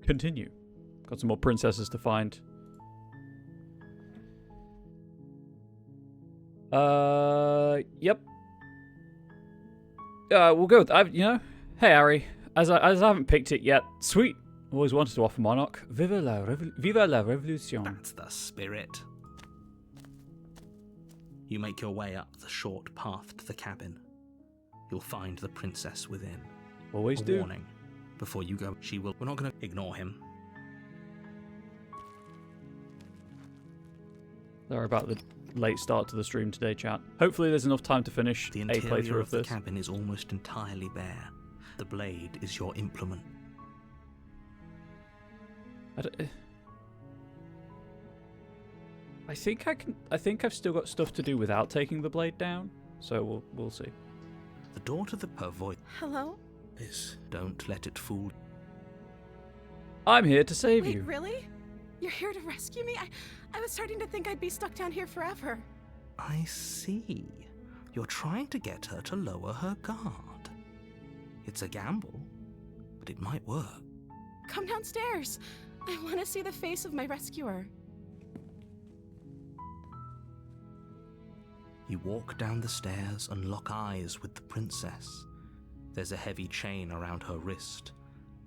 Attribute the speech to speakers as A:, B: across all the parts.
A: continue. Got some more princesses to find. Yep. We'll go with, hey Harry, as I haven't picked it yet, sweet. Always wanted to offer Monarch. Viva la Revolution.
B: That's the spirit. You make your way up the short path to the cabin. You'll find the princess within.
A: Always do.
B: Warning. Before you go, we're not going to ignore him.
A: Sorry about the late start to the stream today, chat. Hopefully there's enough time to finish
B: The
A: a
B: interior
A: playthrough
B: of the
A: this.
B: cabin is almost entirely bare. The blade is your implement.
A: I think I've still got stuff to do without taking the blade down, so we'll see.
B: The door to her voice
C: Hello?
B: is, don't let it fool.
A: I'm here to save
C: Wait,
A: you.
C: really? You're here to rescue me? I was starting to think I'd be stuck down here forever.
B: I see. You're trying to get her to lower her guard. It's a gamble, but it might work.
C: Come downstairs. I want to see the face of my rescuer.
B: You walk down the stairs and lock eyes with the princess. There's a heavy chain around her wrist,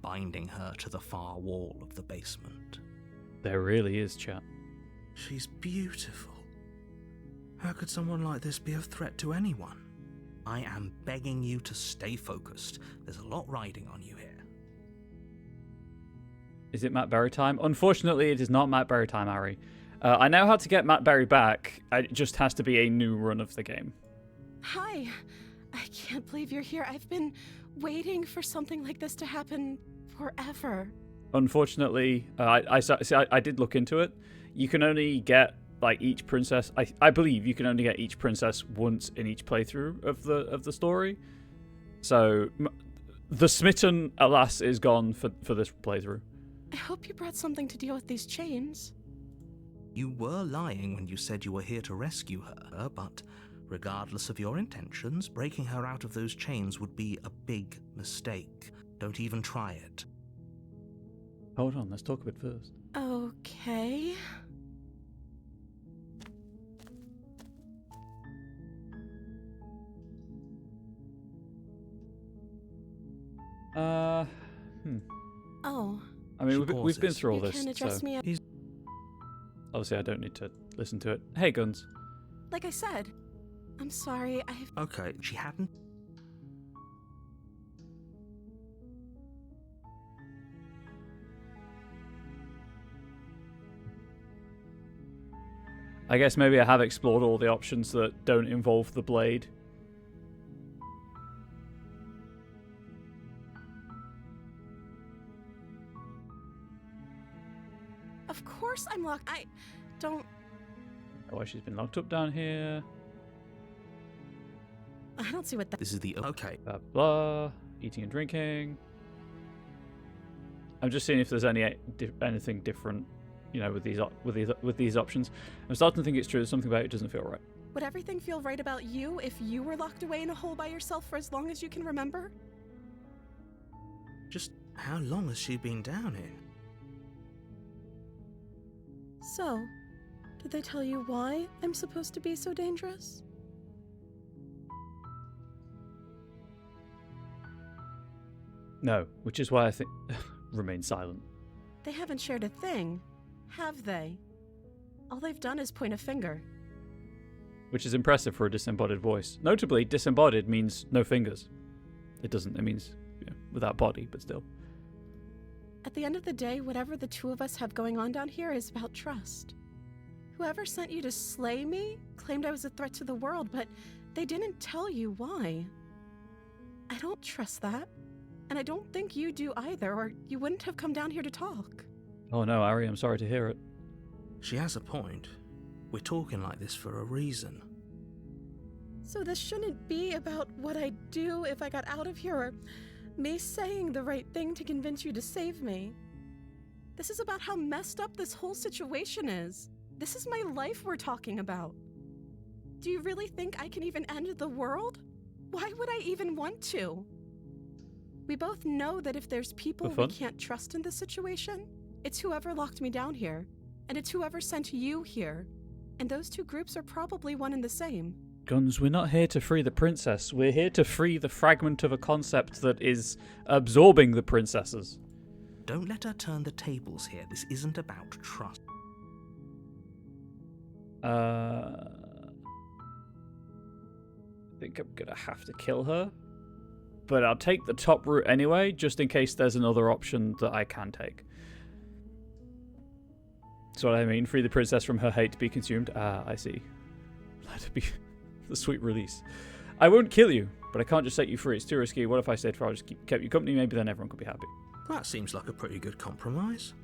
B: binding her to the far wall of the basement.
A: There really is, chat.
B: She's beautiful. How could someone like this be a threat to anyone? I am begging you to stay focused. There's a lot riding on you here.
A: Is it Matt Berry time? Unfortunately, it is not Matt Berry time, Harry. I know how to get Matt Berry back. It just has to be a new run of the game.
C: Hi. I can't believe you're here. I've been waiting for something like this to happen forever.
A: Unfortunately, I did look into it. You can only get each princess. I believe you can only get each princess once in each playthrough of the story. So the smitten, alas, is gone for this playthrough.
C: I hope you brought something to deal with these chains.
B: You were lying when you said you were here to rescue her, but regardless of your intentions, breaking her out of those chains would be a big mistake. Don't even try it.
A: Hold on, let's talk a bit first.
C: Okay. Oh.
A: I mean, we've been through all
C: You
A: this,
C: can address
A: so
C: me at-
A: obviously I don't need to listen to it. Hey, Guns.
C: Like I said, I'm sorry,
B: Okay, she hadn't.
A: I guess maybe I have explored all the options that don't involve the blade.
C: Of course I'm locked. I don't...
A: Oh, she's been locked up down here.
C: I don't see what that...
B: This is the... Okay.
A: Blah, blah. Eating and drinking. I'm just seeing if there's anything different, with these options. I'm starting to think it's true. There's something about it doesn't feel right.
C: Would everything feel right about you if you were locked away in a hole by yourself for as long as you can remember?
B: Just how long has she been down here?
C: So, did they tell you why I'm supposed to be so dangerous?
A: No, which is why I think... remain silent.
C: They haven't shared a thing, have they? All they've done is point a finger.
A: Which is impressive for a disembodied voice. Notably, disembodied means no fingers. It means without body, but still.
C: At the end of the day, whatever the two of us have going on down here is about trust. Whoever sent you to slay me claimed I was a threat to the world, but they didn't tell you why. I don't trust that. And I don't think you do either, or you wouldn't have come down here to talk.
A: Oh no, Ari, I'm sorry to hear it.
B: She has a point. We're talking like this for a reason.
C: So this shouldn't be about what I'd do if I got out of here, or me saying the right thing to convince you to save me. This is about how messed up this whole situation is. This is my life we're talking about. Do you really think I can even end the world? Why would I even want to? We both know that if there's people
A: For
C: we
A: fun?
C: can't trust in this situation, it's whoever locked me down here, and it's whoever sent you here. And those two groups are probably one and the same.
A: Guns, we're not here to free the princess. We're here to free the fragment of a concept that is absorbing the princesses.
B: Don't let her turn the tables here. This isn't about trust.
A: I think I'm gonna have to kill her. But I'll take the top route anyway, just in case there's another option that I can take. That's what I mean. Free the princess from her hate to be consumed. Ah, I see. Let it be the sweet release. I won't kill you, but I can't just set you free. It's too risky. What if I stayed for hours, kept you company? Maybe then everyone could be happy.
B: That seems like a pretty good compromise.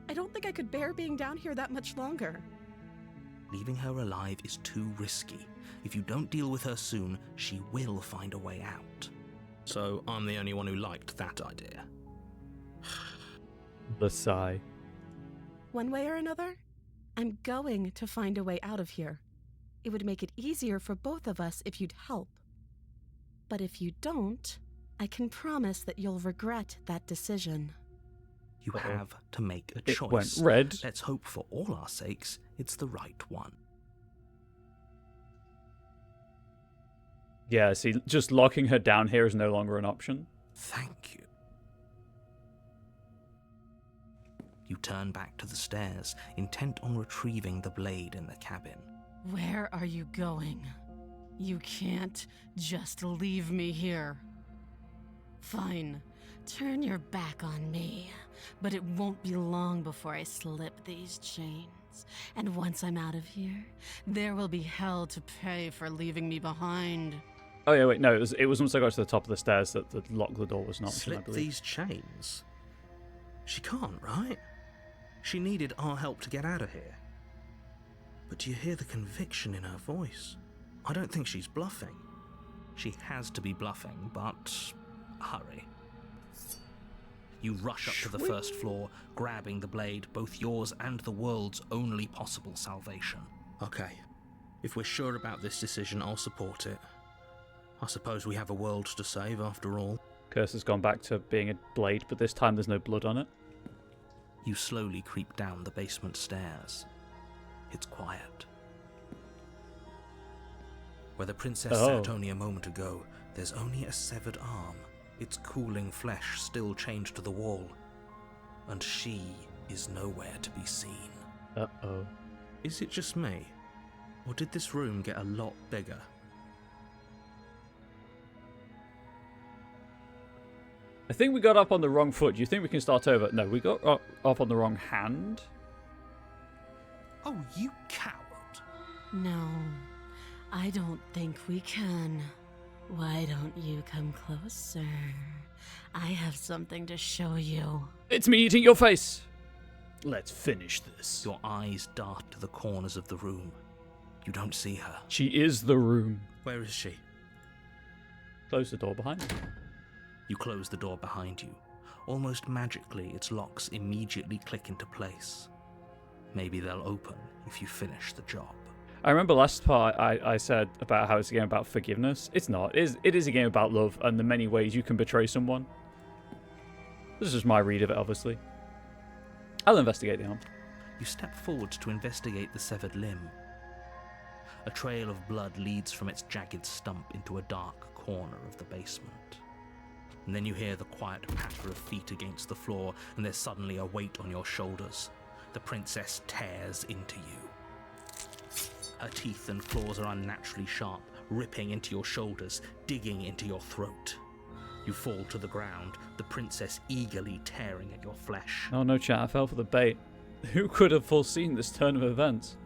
C: I don't think I could bear being down here that much longer.
B: Leaving her alive is too risky. If you don't deal with her soon, she will find a way out. So I'm the only one who liked that idea.
A: The sigh.
C: One way or another, I'm going to find a way out of here. It would make it easier for both of us if you'd help. But if you don't, I can promise that you'll regret that decision.
B: You
A: Uh-oh.
B: have to make a
A: It
B: choice.
A: went red.
B: Let's hope for all our sakes it's the right one.
A: Yeah, see, just locking her down here is no longer an option.
B: Thank you. You turn back to the stairs, intent on retrieving the blade in the cabin.
C: Where are you going? You can't just leave me here. Fine, turn your back on me, but it won't be long before I slip these chains. And once I'm out of here, there will be hell to pay for leaving me behind.
A: Oh yeah, wait, no, it was once I got to the top of the stairs that the lock the door was an option, I
B: Slip
A: believe.
B: these chains? She can't, right? She needed our help to get out of here. But do you hear the conviction in her voice? I don't think she's bluffing. She has to be bluffing, but hurry. You rush up to the first floor, grabbing the blade, both yours and the world's only possible salvation. Okay, if we're sure about this decision, I'll support it. I suppose we have a world to save after all.
A: Curse has gone back to being a blade, but this time there's no blood on it.
B: You slowly creep down the basement stairs. It's quiet. Where the princess sat only a moment ago, there's only a severed arm, its cooling flesh still chained to the wall. And she is nowhere to be seen.
A: Uh-oh.
B: Is it just me? Or did this room get a lot bigger?
A: I think we got up on the wrong foot. Do you think we can start over? No, we got up on the wrong hand.
B: Oh, you coward!
C: No, I don't think we can. Why don't you come closer? I have something to show you.
A: It's me eating your face. Let's finish this.
B: Your eyes dart to the corners of the room. You don't see her.
A: She is the room.
B: Where is she?
A: Close the door behind me.
B: You close the door behind you. Almost magically, its locks immediately click into place. Maybe they'll open if you finish the job.
A: I remember last part I said about how it's a game about forgiveness. It's not. It is a game about love and the many ways you can betray someone. This is just my read of it, obviously. I'll investigate the arm.
B: You step forward to investigate the severed limb. A trail of blood leads from its jagged stump into a dark corner of the basement. And then you hear the quiet patter of feet against the floor, and there's suddenly a weight on your shoulders. The princess tears into you. Her teeth and claws are unnaturally sharp, ripping into your shoulders, digging into your throat. You fall to the ground, the princess eagerly tearing at your flesh.
A: Oh no, chat, I fell for the bait. Who could have foreseen this turn of events?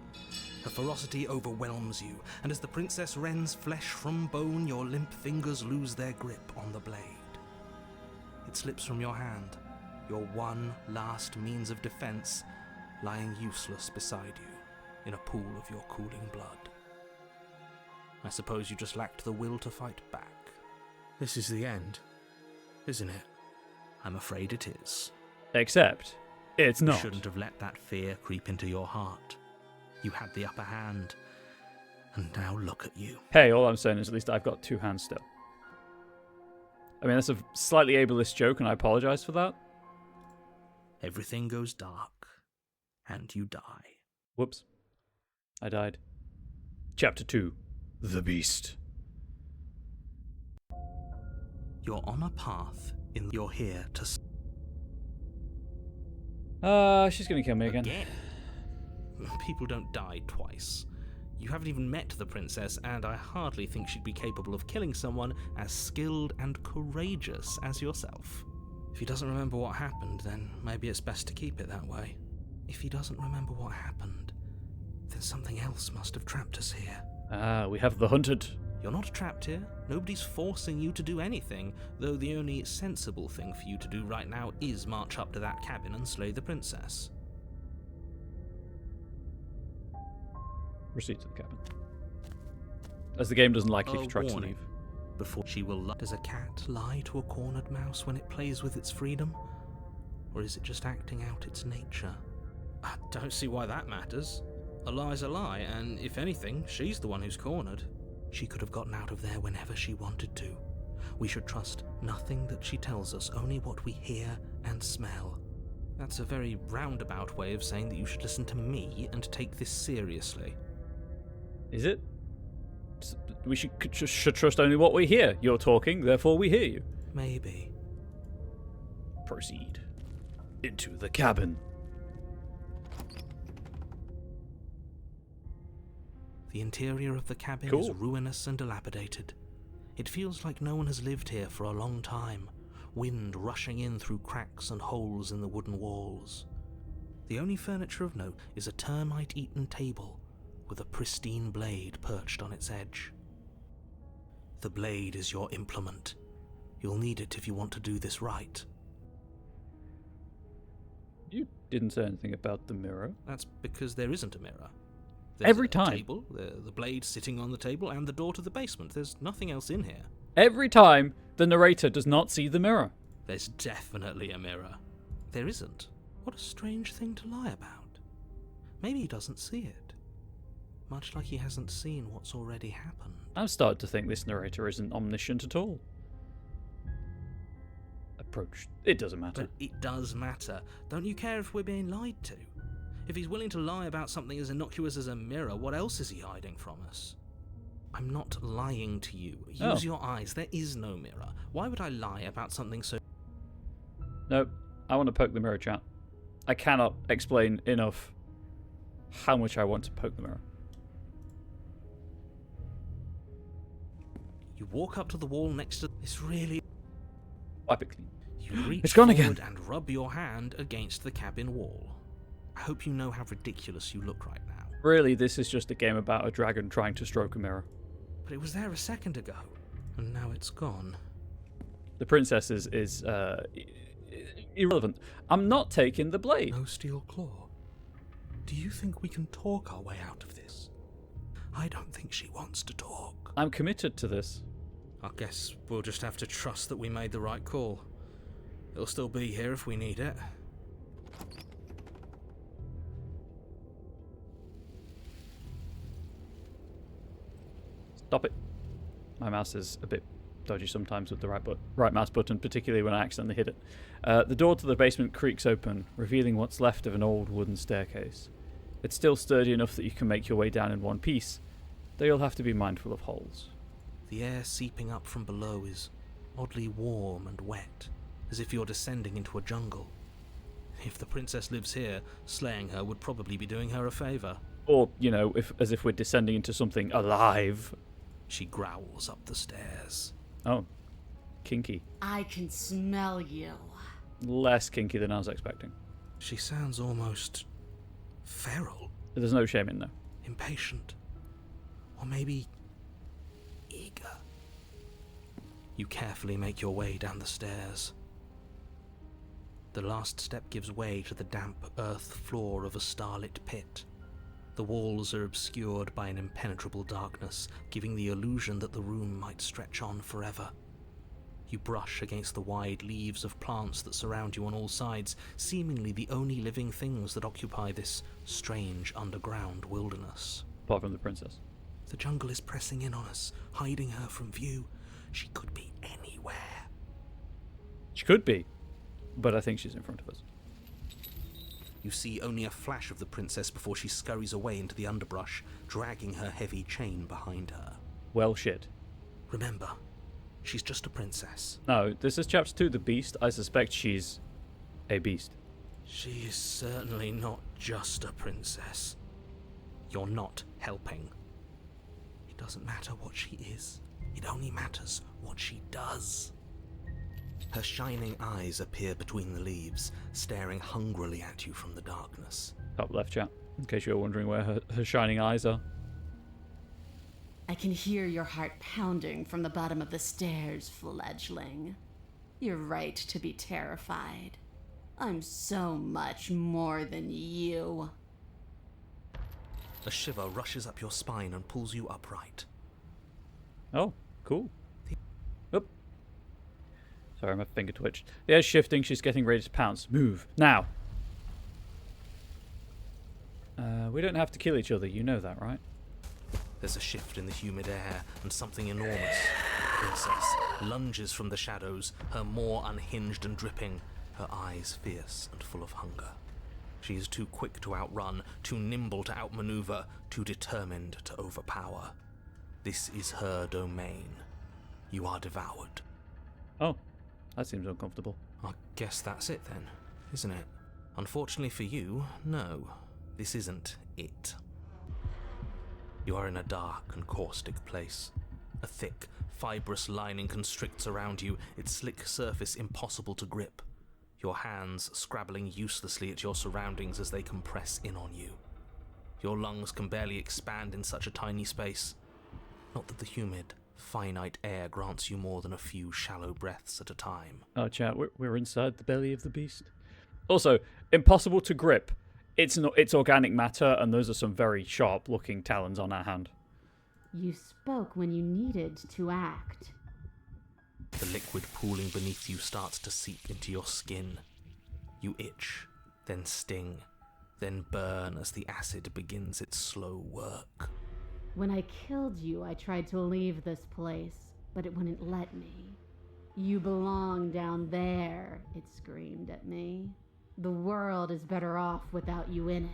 B: Her ferocity overwhelms you, and as the princess rends flesh from bone, your limp fingers lose their grip on the blade. It slips from your hand, your one last means of defense, lying useless beside you in a pool of your cooling blood. I suppose you just lacked the will to fight back. This is the end, isn't it? I'm afraid it is.
A: Except, it's
B: You
A: not.
B: shouldn't have let that fear creep into your heart. You had the upper hand, and now look at you.
A: Hey, all I'm saying is at least I've got two hands still. I mean, that's a slightly ableist joke, and I apologize for that.
B: Everything goes dark, and you die.
A: Whoops. I died. Chapter 2. The Beast.
B: You're on a path you're here to...
A: She's gonna kill me again.
B: People don't die twice. You haven't even met the princess, and I hardly think she'd be capable of killing someone as skilled and courageous as yourself. If he doesn't remember what happened, then maybe it's best to keep it that way. If he doesn't remember what happened, then something else must have trapped us here.
A: We have the hunted.
B: You're not trapped here. Nobody's forcing you to do anything, though the only sensible thing for you to do right now is march up to that cabin and slay the princess.
A: Proceed to the cabin. As the game doesn't like you if you try to
B: Warning.
A: leave.
B: Before she will lie. Does a cat lie to a cornered mouse when it plays with its freedom? Or is it just acting out its nature? I don't see why that matters. A lie's a lie, and if anything, she's the one who's cornered. She could have gotten out of there whenever she wanted to. We should trust nothing that she tells us, only what we hear and smell. That's a very roundabout way of saying that you should listen to me and take this seriously.
A: Is it? We should trust only what we hear. You're talking, therefore we hear you.
B: Maybe.
A: Proceed. Into the cabin.
B: The interior of the cabin is ruinous and dilapidated. It feels like no one has lived here for a long time, wind rushing in through cracks and holes in the wooden walls. The only furniture of note is a termite-eaten table with a pristine blade perched on its edge. The blade is your implement. You'll need it if you want to do this right.
A: You didn't say anything about the mirror.
B: That's because there isn't a mirror. There's
A: Every
B: a
A: time.
B: Table, the blade sitting on the table, and the door to the basement. There's nothing else in here.
A: Every time, the narrator does not see the mirror.
B: There's definitely a mirror. There isn't. What a strange thing to lie about. Maybe he doesn't see it. Much like he hasn't seen what's already happened.
A: I'm starting to think this narrator isn't omniscient at all. Approach. It doesn't matter.
B: But it does matter. Don't you care if we're being lied to? If he's willing to lie about something as innocuous as a mirror, what else is he hiding from us? I'm not lying to you. Use your eyes. There is no mirror. Why would I lie about something so...
A: No, I want to poke the mirror, chat. I cannot explain enough how much I want to poke the mirror.
B: You walk up to the wall next to... It's really...
A: Wipe it clean.
B: You reach
A: It's gone
B: forward
A: again.
B: and rub your hand against the cabin wall. I hope you know how ridiculous you look right now.
A: Really, this is just a game about a dragon trying to stroke a mirror.
B: But it was there a second ago, and now it's gone.
A: The princess is irrelevant. I'm not taking the blade.
B: No steel claw. Do you think we can talk our way out of this? I don't think she wants to talk.
A: I'm committed to this.
B: I guess we'll just have to trust that we made the right call. It'll still be here if we need it.
A: Stop it. My mouse is a bit dodgy sometimes with the right mouse button, particularly when I accidentally hit it. The door to the basement creaks open, revealing what's left of an old wooden staircase. It's still sturdy enough that you can make your way down in one piece, though you'll have to be mindful of holes.
B: The air seeping up from below is oddly warm and wet, as if you're descending into a jungle. If the princess lives here, slaying her would probably be doing her a favour.
A: Or, you know, as if we're descending into something alive.
B: She growls up the stairs.
A: Oh, kinky.
D: I can smell you.
A: Less kinky than I was expecting.
B: She sounds almost feral,
A: There's no shame in there.
B: impatient, or maybe eager. You carefully make your way down the stairs. The last step gives way to the damp earth floor of a starlit pit. The walls are obscured by an impenetrable darkness, giving the illusion that the room might stretch on forever. You brush against the wide leaves of plants that surround you on all sides, seemingly the only living things that occupy this strange underground wilderness.
A: Apart from the princess.
B: The jungle is pressing in on us, hiding her from view. She could be anywhere.
A: She could be, but I think she's in front of us.
B: You see only a flash of the princess before she scurries away into the underbrush, dragging her heavy chain behind her.
A: Well, shit.
B: Remember, she's just a princess.
A: No, this is Chapter 2, The Beast. I suspect she's a beast.
B: She is certainly not just a princess. You're not helping. It doesn't matter what she is. It only matters what she does. Her shining eyes appear between the leaves, staring hungrily at you from the darkness.
A: Top left, chat, in case you're wondering where her shining eyes are.
D: I can hear your heart pounding from the bottom of the stairs, fledgling. You're right to be terrified. I'm so much more than you.
B: A shiver rushes up your spine and pulls you upright.
A: Oh, cool. Oop. Sorry, my finger twitched. The air's shifting. She's getting ready to pounce. Move. Now. We don't have to kill each other. You know that, right?
B: There's a shift in the humid air, and something enormous, the princess, lunges from the shadows, her maw unhinged and dripping, her eyes fierce and full of hunger. She is too quick to outrun, too nimble to outmaneuver, too determined to overpower. This is her domain. You are devoured.
A: Oh, that seems uncomfortable.
B: I guess that's it then, isn't it? Unfortunately for you, no. This isn't it. You are in a dark and caustic place. A thick, fibrous lining constricts around you, its slick surface impossible to grip. Your hands scrabbling uselessly at your surroundings as they compress in on you. Your lungs can barely expand in such a tiny space. Not that the humid, finite air grants you more than a few shallow breaths at a time.
A: Oh, chat, we're inside the belly of the beast. Also, impossible to grip. It's organic matter, and those are some very sharp-looking talons on our hand.
D: You spoke when you needed to act.
B: The liquid pooling beneath you starts to seep into your skin. You itch, then sting, then burn as the acid begins its slow work.
D: When I killed you, I tried to leave this place, but it wouldn't let me. You belong down there, it screamed at me. The world is better off without you in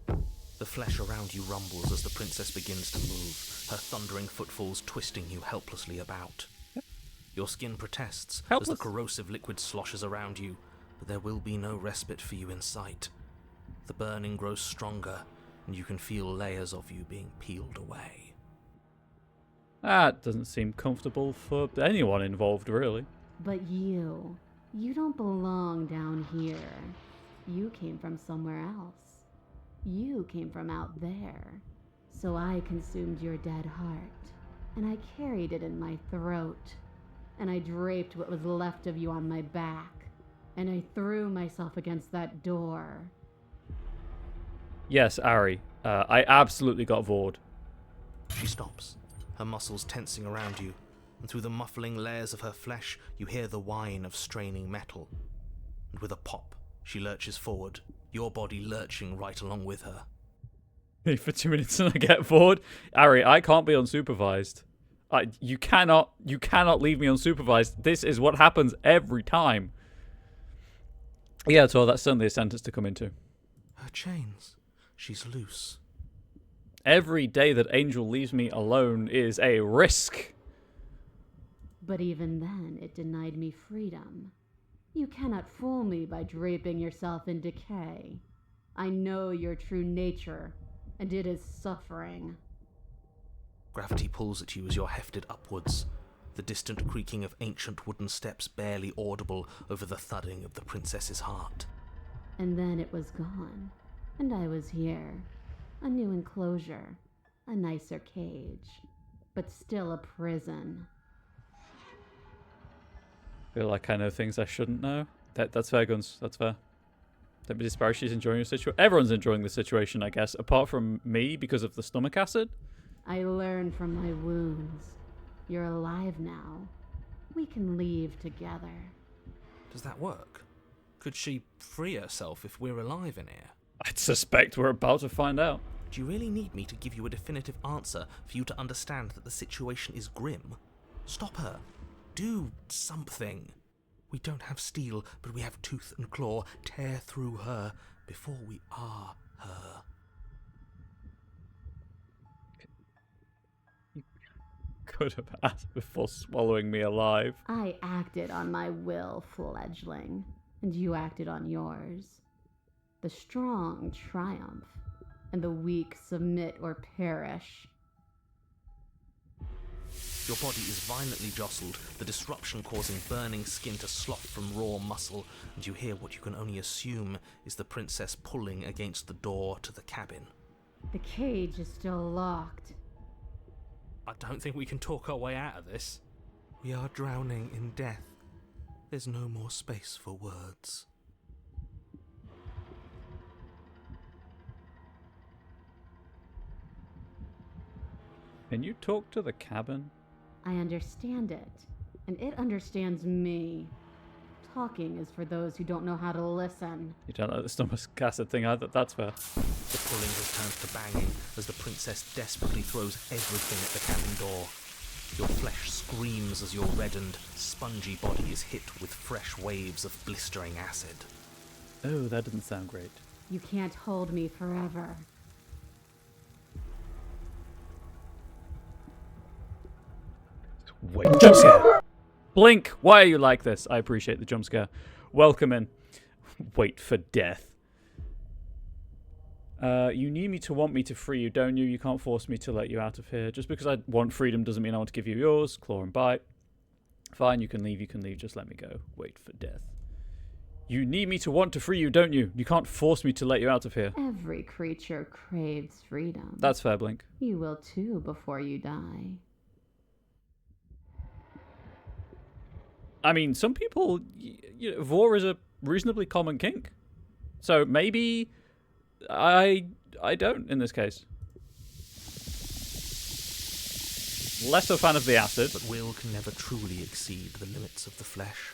D: it.
B: The flesh around you rumbles as the princess begins to move, her thundering footfalls twisting you helplessly about. Your skin protests as the corrosive liquid sloshes around you, but there will be no respite for you in sight. The burning grows stronger, and you can feel layers of you being peeled away.
A: That doesn't seem comfortable for anyone involved, really.
D: But you don't belong down here. You came from somewhere else. You came from out there. So I consumed your dead heart, and I carried it in my throat, and I draped what was left of you on my back, and I threw myself against that door.
A: Yes, Ari. I absolutely got bored.
B: She stops, her muscles tensing around you, and through the muffling layers of her flesh, you hear the whine of straining metal. And with a pop, she lurches forward, your body lurching right along with her.
A: For 2 minutes and I get bored. Ari, I can't be unsupervised. You cannot leave me unsupervised. This is what happens every time. Yeah, so that's certainly a sentence to come into.
B: Her chains. She's loose.
A: Every day that Angel leaves me alone is a risk.
D: But even then, it denied me freedom. You cannot fool me by draping yourself in decay. I know your true nature, and it is suffering.
B: Gravity pulls at you as you're hefted upwards, the distant creaking of ancient wooden steps barely audible over the thudding of the princess's heart.
D: And then it was gone, and I was here. A new enclosure, a nicer cage, but still a prison.
A: Feel like I know things I shouldn't know. That's fair, Guns. That's fair. Don't be disparaged. She's enjoying the situation. Everyone's enjoying the situation, I guess, apart from me because of the stomach acid.
D: I learned from my wounds. You're alive now. We can leave together.
B: Does that work? Could she free herself if we're alive in here?
A: I'd suspect we're about to find out.
B: Do you really need me to give you a definitive answer for you to understand that the situation is grim? Stop her. Do something. We don't have steel, but we have tooth and claw. Tear through her before we are her.
A: Could have asked before swallowing me alive.
D: I acted on my will, fledgling, and you acted on yours. The strong triumph, and the weak submit or perish.
B: Your body is violently jostled, the disruption causing burning skin to slough from raw muscle, and you hear what you can only assume is the princess pulling against the door to the cabin.
D: The cage is still locked.
B: I don't think we can talk our way out of this. We are drowning in death. There's no more space for words.
A: Can you talk to the cabin?
D: I understand it, and it understands me. Talking is for those who don't know how to listen.
A: You don't like the stomach acid thing either, that's fair.
B: The pulling has turned to banging as the princess desperately throws everything at the cabin door. Your flesh screams as your reddened, spongy body is hit with fresh waves of blistering acid.
A: Oh, that didn't sound great.
D: You can't hold me forever.
A: Wait, jump scare! Blink! Why are you like this? I appreciate the jump scare. Welcome in. Wait for death. You need me to want me to free you, don't you? You can't force me to let you out of here. Just because I want freedom doesn't mean I want to give you yours. Claw and bite. Fine, you can leave, just let me go. Wait for death. You need me to want to free you, don't you? You can't force me to let you out of here.
D: Every creature craves freedom.
A: That's fair, Blink.
D: You will too before you die.
A: I mean, some people, vor is a reasonably common kink. So maybe I don't in this case. Less a fan of the acid.
B: But will can never truly exceed the limits of the flesh.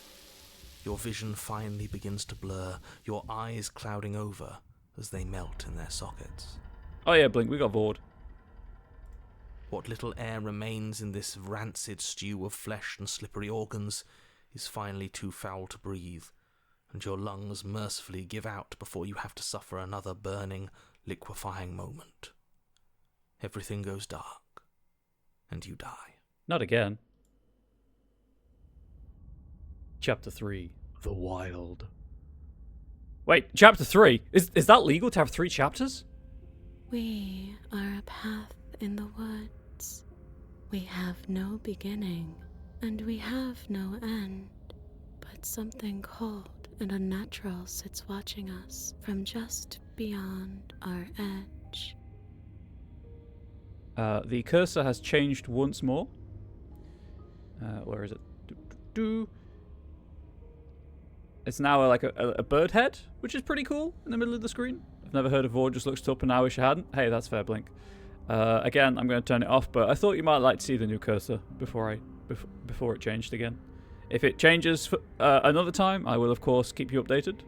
B: Your vision finally begins to blur, your eyes clouding over as they melt in their sockets.
A: Oh yeah, Blink, we got Vord.
B: What little air remains in this rancid stew of flesh and slippery organs is finally too foul to breathe, and your lungs mercifully give out before you have to suffer another burning, liquefying moment. Everything goes dark, and you die.
A: Not again. Chapter 3. The Wild. Wait, Chapter 3? Is that legal to have 3 chapters?
C: We are a path in the woods. We have no beginning, and we have no end. But something cold and unnatural sits watching us from just beyond our edge.
A: The cursor has changed once more. Where is it? It's now like a bird head, which is pretty cool in the middle of the screen. I've never heard of Vord, just looks up and I wish I hadn't. Hey, that's fair, Blink. Again, I'm going to turn it off, but I thought you might like to see the new cursor before it changed again. If it changes another time, I will, of course, keep you updated.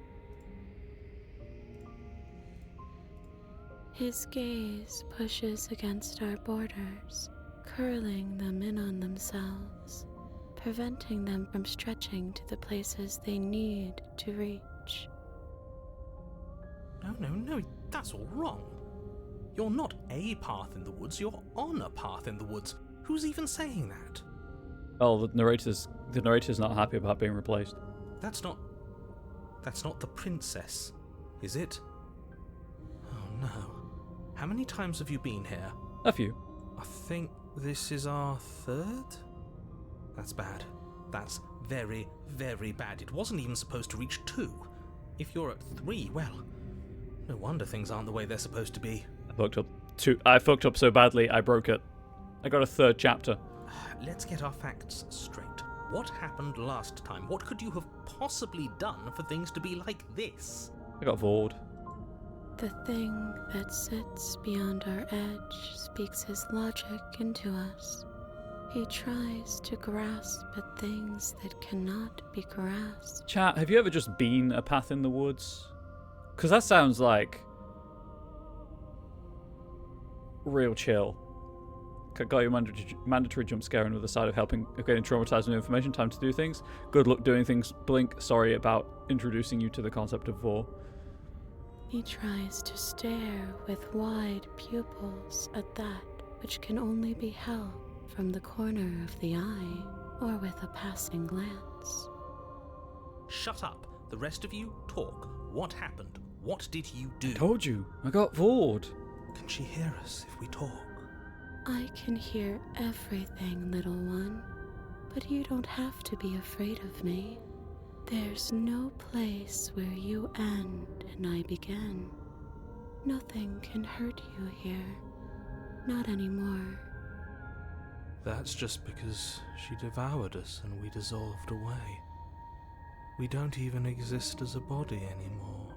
C: His gaze pushes against our borders, curling them in on themselves, preventing them from stretching to the places they need to reach.
B: No, that's all wrong. You're not a path in the woods, you're on a path in the woods. Who's even saying that?
A: Oh, the narrator's not happy about being replaced.
B: That's not the princess, is it? Oh no. How many times have you been here?
A: A few.
B: I think this is our 3rd? That's bad. That's very, very bad. It wasn't even supposed to reach 2. If you're at 3, well, no wonder things aren't the way they're supposed to be.
A: I fucked up so badly, I broke it. I got a 3rd chapter.
B: Let's get our facts straight. What happened last time? What could you have possibly done for things to be like this?
A: I got Vord.
C: The thing that sits beyond our edge speaks his logic into us. He tries to grasp at things that cannot be grasped.
A: Chat, have you ever just been a path in the woods? Because that sounds like real chill. got your mandatory jump scare and with the side of helping getting traumatized with information. Time to do things. Good luck doing things. Blink. Sorry about introducing you to the concept of vor.
C: He tries to stare with wide pupils at that which can only be held from the corner of the eye or with a passing glance.
B: Shut up. The rest of you, talk. What happened? What did you do?
A: Told you. I got vored.
B: Can she hear us if we talk?
C: I can hear everything, little one, but you don't have to be afraid of me. There's no place where you end and I begin. Nothing can hurt you here. Not anymore.
B: That's just because she devoured us and we dissolved away. We don't even exist as a body anymore.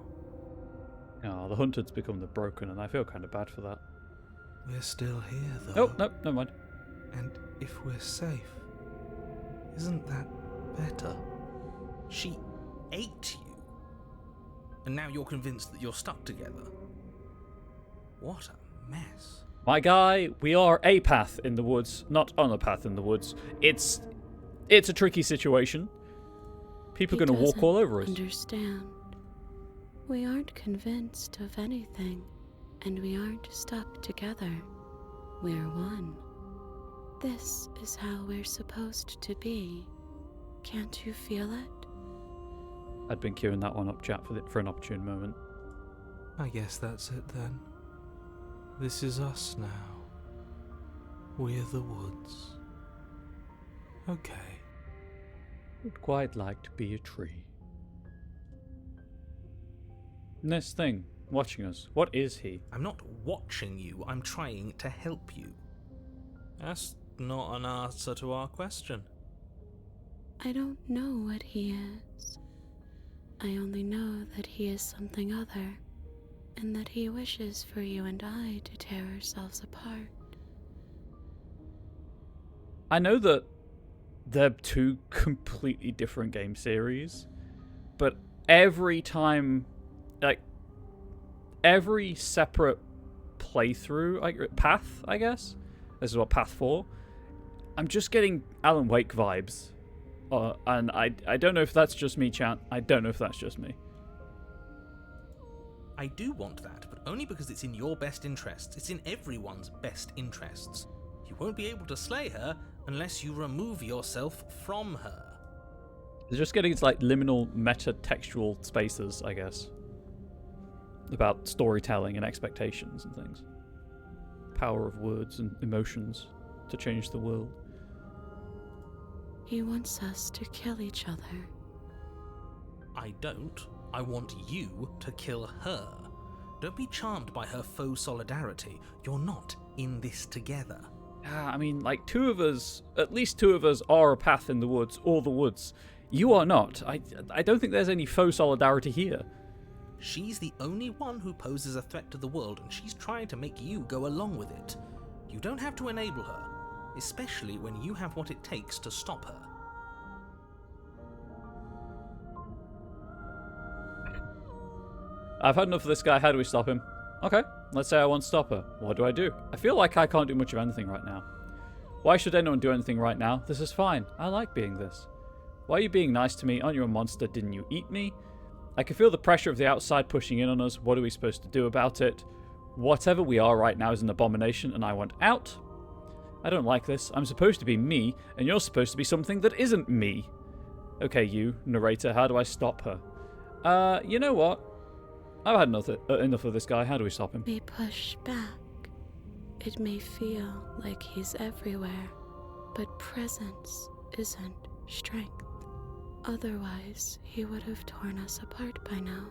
A: Oh, the hunted's become the broken, and I feel kind of bad for that.
B: We're still here, though.
A: Oh, no, never mind.
B: And if we're safe, isn't that better? She ate you. And now you're convinced that you're stuck together. What a mess.
A: My guy, we are a path in the woods, not on a path in the woods. It's a tricky situation. People are going to walk all over us.
C: Understand. We aren't convinced of anything, and we aren't stuck together. We're one. This is how we're supposed to be. Can't you feel it?
A: I'd been queuing that one up, chat, for an opportune moment.
B: I guess that's it then. This is us now. We're the woods. Okay.
A: Would quite like to be a tree. This thing, watching us, what is he?
B: I'm not watching you, I'm trying to help you. That's not an answer to our question.
C: I don't know what he is. I only know that he is something other, and that he wishes for you and I to tear ourselves apart.
A: I know that they're two completely different game series, but every time, like, every separate playthrough, like, path, I guess, this is what path 4, I'm just getting Alan Wake vibes. And I don't know if that's just me, chat. I don't know if that's just me.
B: I do want that, but only because it's in your best interests. It's in everyone's best interests. You won't be able to slay her unless you remove yourself from her.
A: They're just getting into, like, liminal meta-textual spaces, I guess. About storytelling and expectations and things. Power of words and emotions to change the world.
C: He wants us to kill each other.
B: I don't. I want you to kill her. Don't be charmed by her faux solidarity. You're not in this together.
A: I mean, like, at least two of us are a path in the woods, or the woods. You are not. I don't think there's any faux solidarity here.
B: She's the only one who poses a threat to the world, and she's trying to make you go along with it. You don't have to enable her, especially when you have what it takes to stop her.
A: I've had enough of this guy. How do we stop him? Okay, let's say I want to stop her. What do I do? I feel like I can't do much of anything right now. Why should anyone do anything right now? This is fine. I like being this. Why are you being nice to me? Aren't you a monster? Didn't you eat me? I can feel the pressure of the outside pushing in on us. What are we supposed to do about it? Whatever we are right now is an abomination and I want out. I don't like this. I'm supposed to be me, and you're supposed to be something that isn't me. Okay, you, narrator, how do I stop her? You know what? I've had enough of this guy. How do we stop him?
C: We push back. It may feel like he's everywhere, but presence isn't strength. Otherwise, he would have torn us apart by now.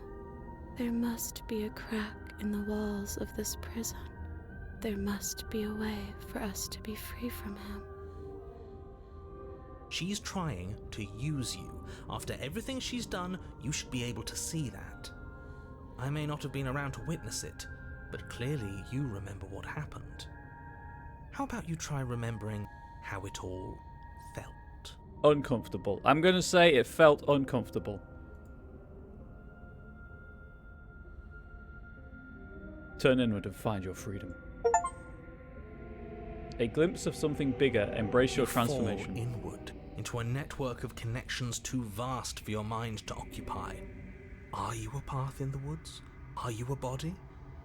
C: There must be a crack in the walls of this prison. There must be a way for us to be free from him.
B: She's trying to use you. After everything she's done, you should be able to see that. I may not have been around to witness it, but clearly you remember what happened. How about you try remembering how it all felt?
A: Uncomfortable. I'm going to say it felt uncomfortable. Turn inward and find your freedom. A glimpse of something bigger. Embrace your
B: You
A: transformation.
B: fall inward into a network of connections too vast for your mind to occupy. Are you a path in the woods? Are you a body?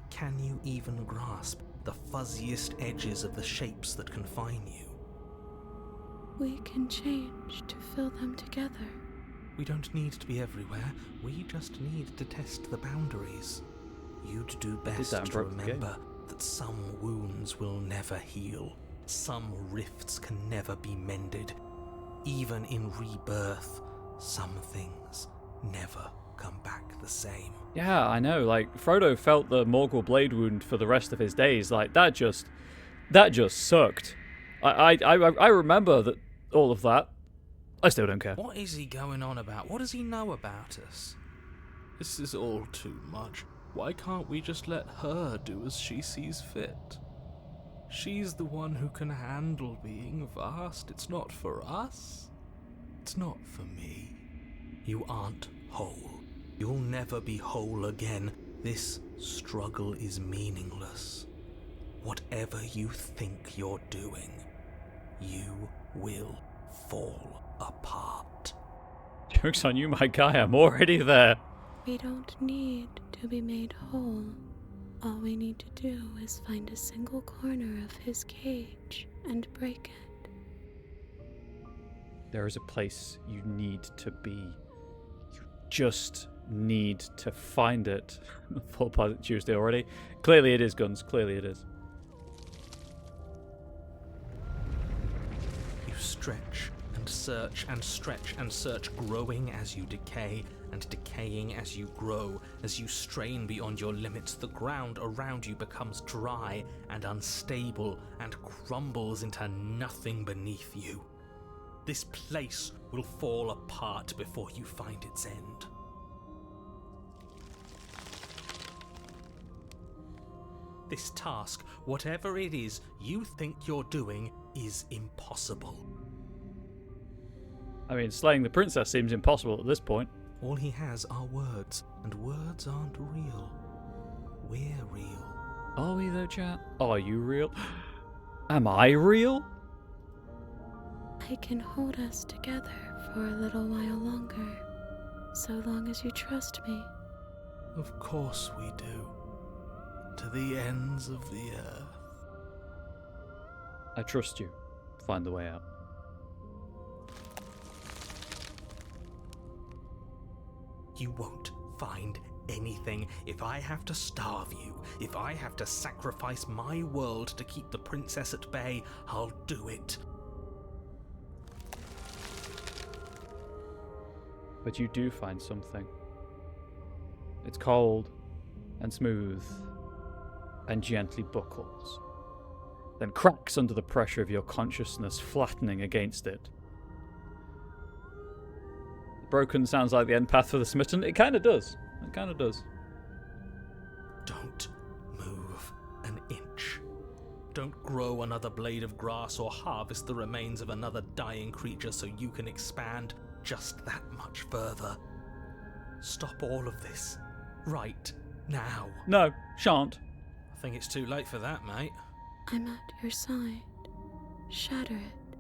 B: Can you even grasp the fuzziest edges of the shapes that confine you?
C: We can change to fill them together.
B: We don't need to be everywhere. We just need to test the boundaries. You'd do best
A: that and
B: to
A: broke the game.
B: remember that some wounds will never heal. Some rifts can never be mended. Even in rebirth, some things never come back the same.
A: Yeah, I know. Like, Frodo felt the Morgul blade wound for the rest of his days. Like, that just sucked. I remember that all of that. I still don't care.
B: What is he going on about? What does he know about us?
E: This is all too much. Why can't we just let her do as she sees fit? She's the one who can handle being vast. It's not for us. It's not for me.
B: You aren't whole. You'll never be whole again. This struggle is meaningless. Whatever you think you're doing, you will fall apart.
A: Joke's on you, my guy. I'm already there.
C: We don't need to be made whole. All we need to do is find a single corner of his cage and break it.
A: There is a place you need to be. You just need to find it. Full Pleasant Tuesday already. Clearly it is, Guns. Clearly it is.
B: You stretch and search and stretch and search, growing as you decay and decaying as you grow. As you strain beyond your limits, the ground around you becomes dry and unstable and crumbles into nothing beneath you. This place will fall apart before you find its end. This task, whatever it is you think you're doing, is impossible.
A: I mean, slaying the princess seems impossible at this point.
B: All he has are words, and words aren't real. We're real.
A: Are we though, chat? Are you real? Am I real?
C: I can hold us together for a little while longer, so long as you trust me.
E: Of course we do. To the ends of the earth.
A: I trust you. Find the way out.
B: You won't find anything. If I have to starve you, if I have to sacrifice my world to keep the princess at bay, I'll do it.
A: But you do find something. It's cold and smooth and gently buckles, then cracks under the pressure of your consciousness, flattening against it. Broken sounds like the end path for the smitten. It kind of does. It kind of does.
B: Don't move an inch. Don't grow another blade of grass or harvest the remains of another dying creature so you can expand just that much further. Stop all of this. Right now.
A: No, shan't.
B: I think it's too late for that, mate.
C: I'm at your side. Shatter it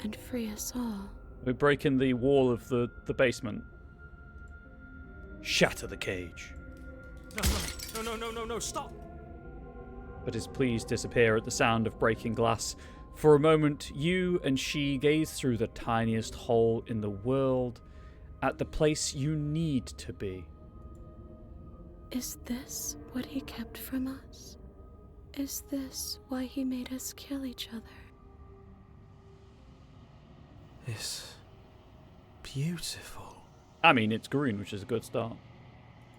C: and free us all.
A: We're breaking the wall of the basement. Shatter the cage.
B: No, stop!
A: But his pleas disappear at the sound of breaking glass. For a moment, you and she gaze through the tiniest hole in the world at the place you need to be.
C: Is this what he kept from us? Is this why he made us kill each other?
B: It's beautiful.
A: I mean, it's green, which is a good start.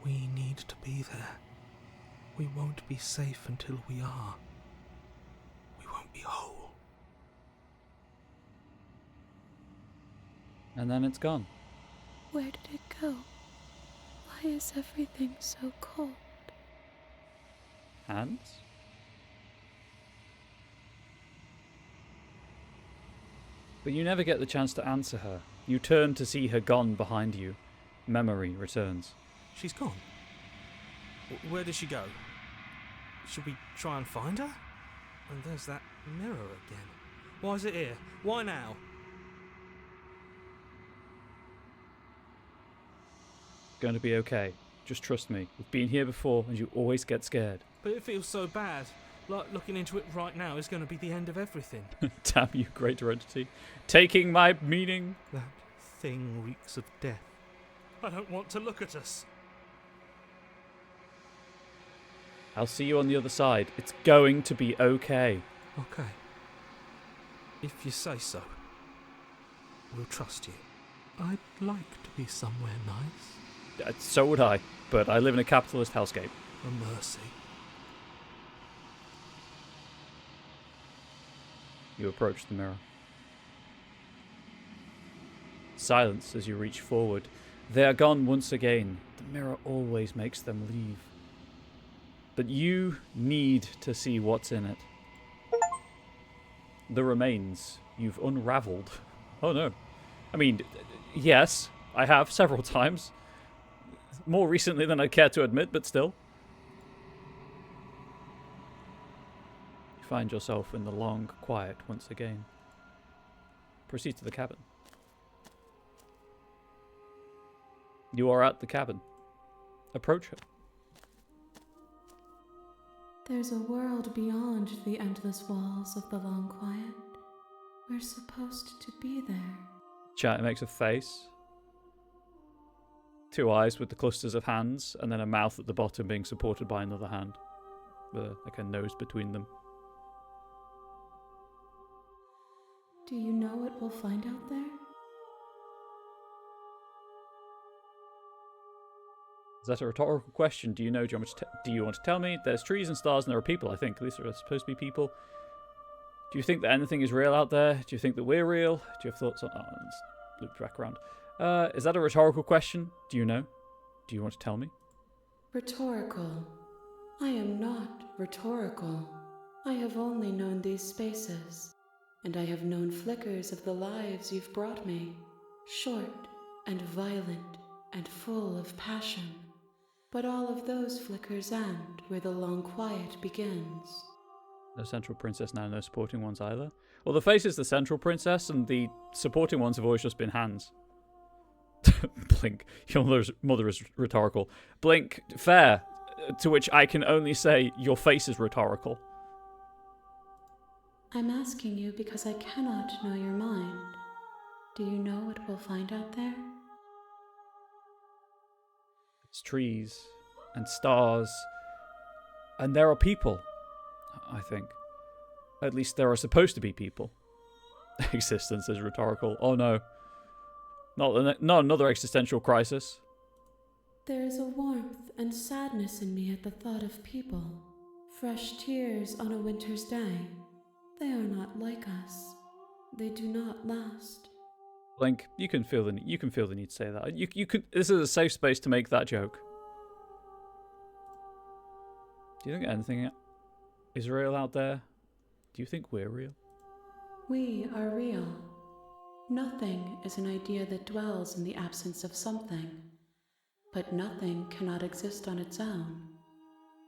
B: We need to be there. We won't be safe until we are. We won't be whole.
A: And then it's gone.
C: Where did it go? Why is everything so cold?
A: Hands? But you never get the chance to answer her. You turn to see her gone behind you. Memory returns.
B: She's gone. Where did she go? Should we try and find her?
E: And there's that mirror again. Why is it here? Why now?
A: Going to be okay. Just trust me. We've been here before and you always get scared.
E: But it feels so bad. Like looking into it right now is going to be the end of everything.
A: Damn you, greater entity. Taking my meaning.
E: That thing reeks of death. I don't want to look at us.
A: I'll see you on the other side. It's going to be okay.
E: Okay. If you say so. We'll trust you. I'd like to be somewhere nice.
A: So would I, but I live in a capitalist hellscape.
E: A mercy.
A: You approach the mirror. Silence as you reach forward. They are gone once again. The mirror always makes them leave. But you need to see what's in it. The remains you've unraveled. Oh no. I mean, yes, I have several times. More recently than I'd care to admit, but still. You find yourself in the long quiet once again. Proceed to the cabin. You are at the cabin. Approach her.
C: There's a world beyond the endless walls of the long quiet. We're supposed to be there.
A: Chat makes a face. Two eyes with the clusters of hands, and then a mouth at the bottom being supported by another hand. With like a nose between them.
C: Do you know what we'll find out there?
A: Is that a rhetorical question? Do you know? Do you want to tell me? There's trees and stars and there are people, I think. At least there are supposed to be people. Do you think that anything is real out there? Do you think that we're real? Do you have thoughts on... Oh, let's loop back around. Is that a rhetorical question? Do you know? Do you want to tell me?
C: Rhetorical. I am not rhetorical. I have only known these spaces, and I have known flickers of the lives you've brought me. Short and violent and full of passion. But all of those flickers end where the long quiet begins.
A: No central princess now, no supporting ones either. Well, the face is the central princess, and the supporting ones have always just been hands. Blink. Your mother is rhetorical. Blink. Fair. To which I can only say, your face is rhetorical.
C: I'm asking you because I cannot know your mind. Do you know what we'll find out there?
A: It's trees and stars. And there are people, I think. At least there are supposed to be people. Existence is rhetorical. Oh no. Not another existential crisis.
C: There is a warmth and sadness in me at the thought of people. Fresh tears on a winter's day. They are not like us. They do not last.
A: Blink, you can feel the need to say that. You can. This is a safe space to make that joke. Do you think anything is real out there? Do you think we're real?
C: We are real. Nothing is an idea that dwells in the absence of something. But nothing cannot exist on its own.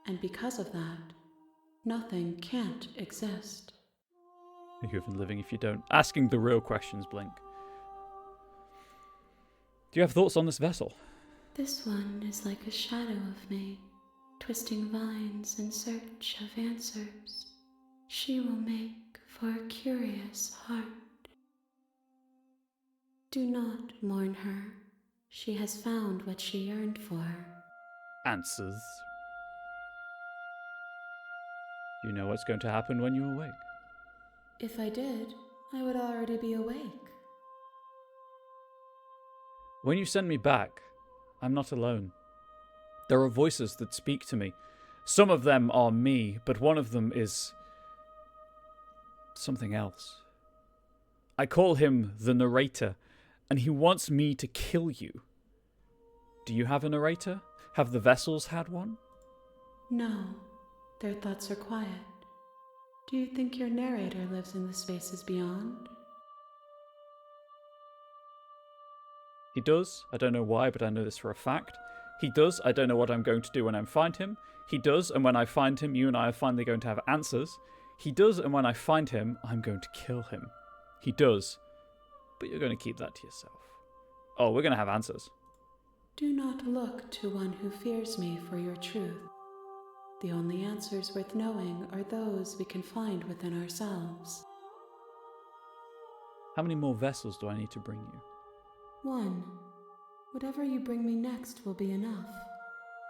C: And because of that, nothing can't exist.
A: You're even living if you don't. Asking the real questions, Blink. Do you have thoughts on this vessel?
C: This one is like a shadow of me, twisting vines in search of answers. She will make for a curious heart. Do not mourn her. She has found what she yearned for.
A: Answers. You know what's going to happen when you awake.
C: If I did, I would already be awake.
A: When you send me back, I'm not alone. There are voices that speak to me. Some of them are me, but one of them is something else. I call him the narrator, and he wants me to kill you. Do you have a narrator? Have the vessels had one?
C: No, their thoughts are quiet. Do you think your narrator lives in the spaces beyond?
A: He does. I don't know why, but I know this for a fact. He does. I don't know what I'm going to do when I find him. He does, and when I find him, you and I are finally going to have answers. He does, and when I find him, I'm going to kill him. He does, but you're going to keep that to yourself. Oh, we're going to have answers.
F: Do not look to one who fears me for your truth. The only answers worth knowing are those we can find within ourselves.
A: How many more vessels do I need to bring you?
F: 1. Whatever you bring me next will be enough,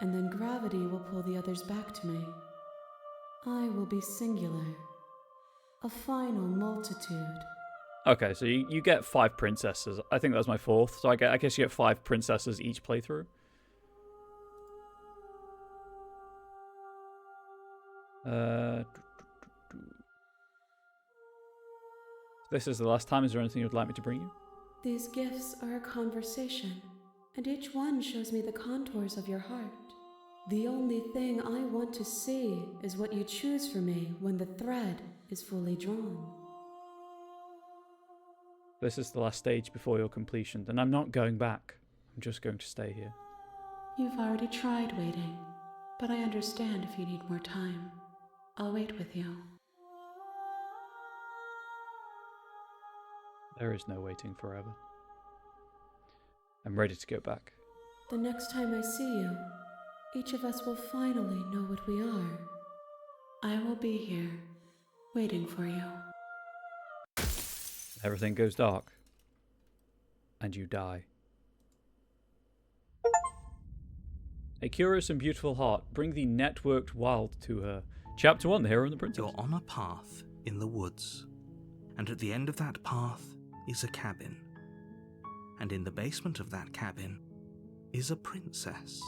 F: and then gravity will pull the others back to me. I will be singular, a final multitude.
A: Okay, so you get 5 princesses. I think that's my 4th, so I guess you get 5 princesses each playthrough. This is the last time. Is there anything you'd like me to bring you?
F: These gifts are a conversation, and each one shows me the contours of your heart. The only thing I want to see is what you choose for me when the thread is fully drawn.
A: This is the last stage before your completion, and I'm not going back. I'm just going to stay here.
F: You've already tried waiting, but I understand if you need more time. I'll wait with you.
A: There is no waiting forever. I'm ready to go back.
F: The next time I see you, each of us will finally know what we are. I will be here, waiting for you.
A: Everything goes dark. And you die. A curious and beautiful heart, bring the networked wild to her. Chapter 1, The Hero and the Princess.
B: You're on a path in the woods, and at the end of that path is a cabin. And in the basement of that cabin is a princess.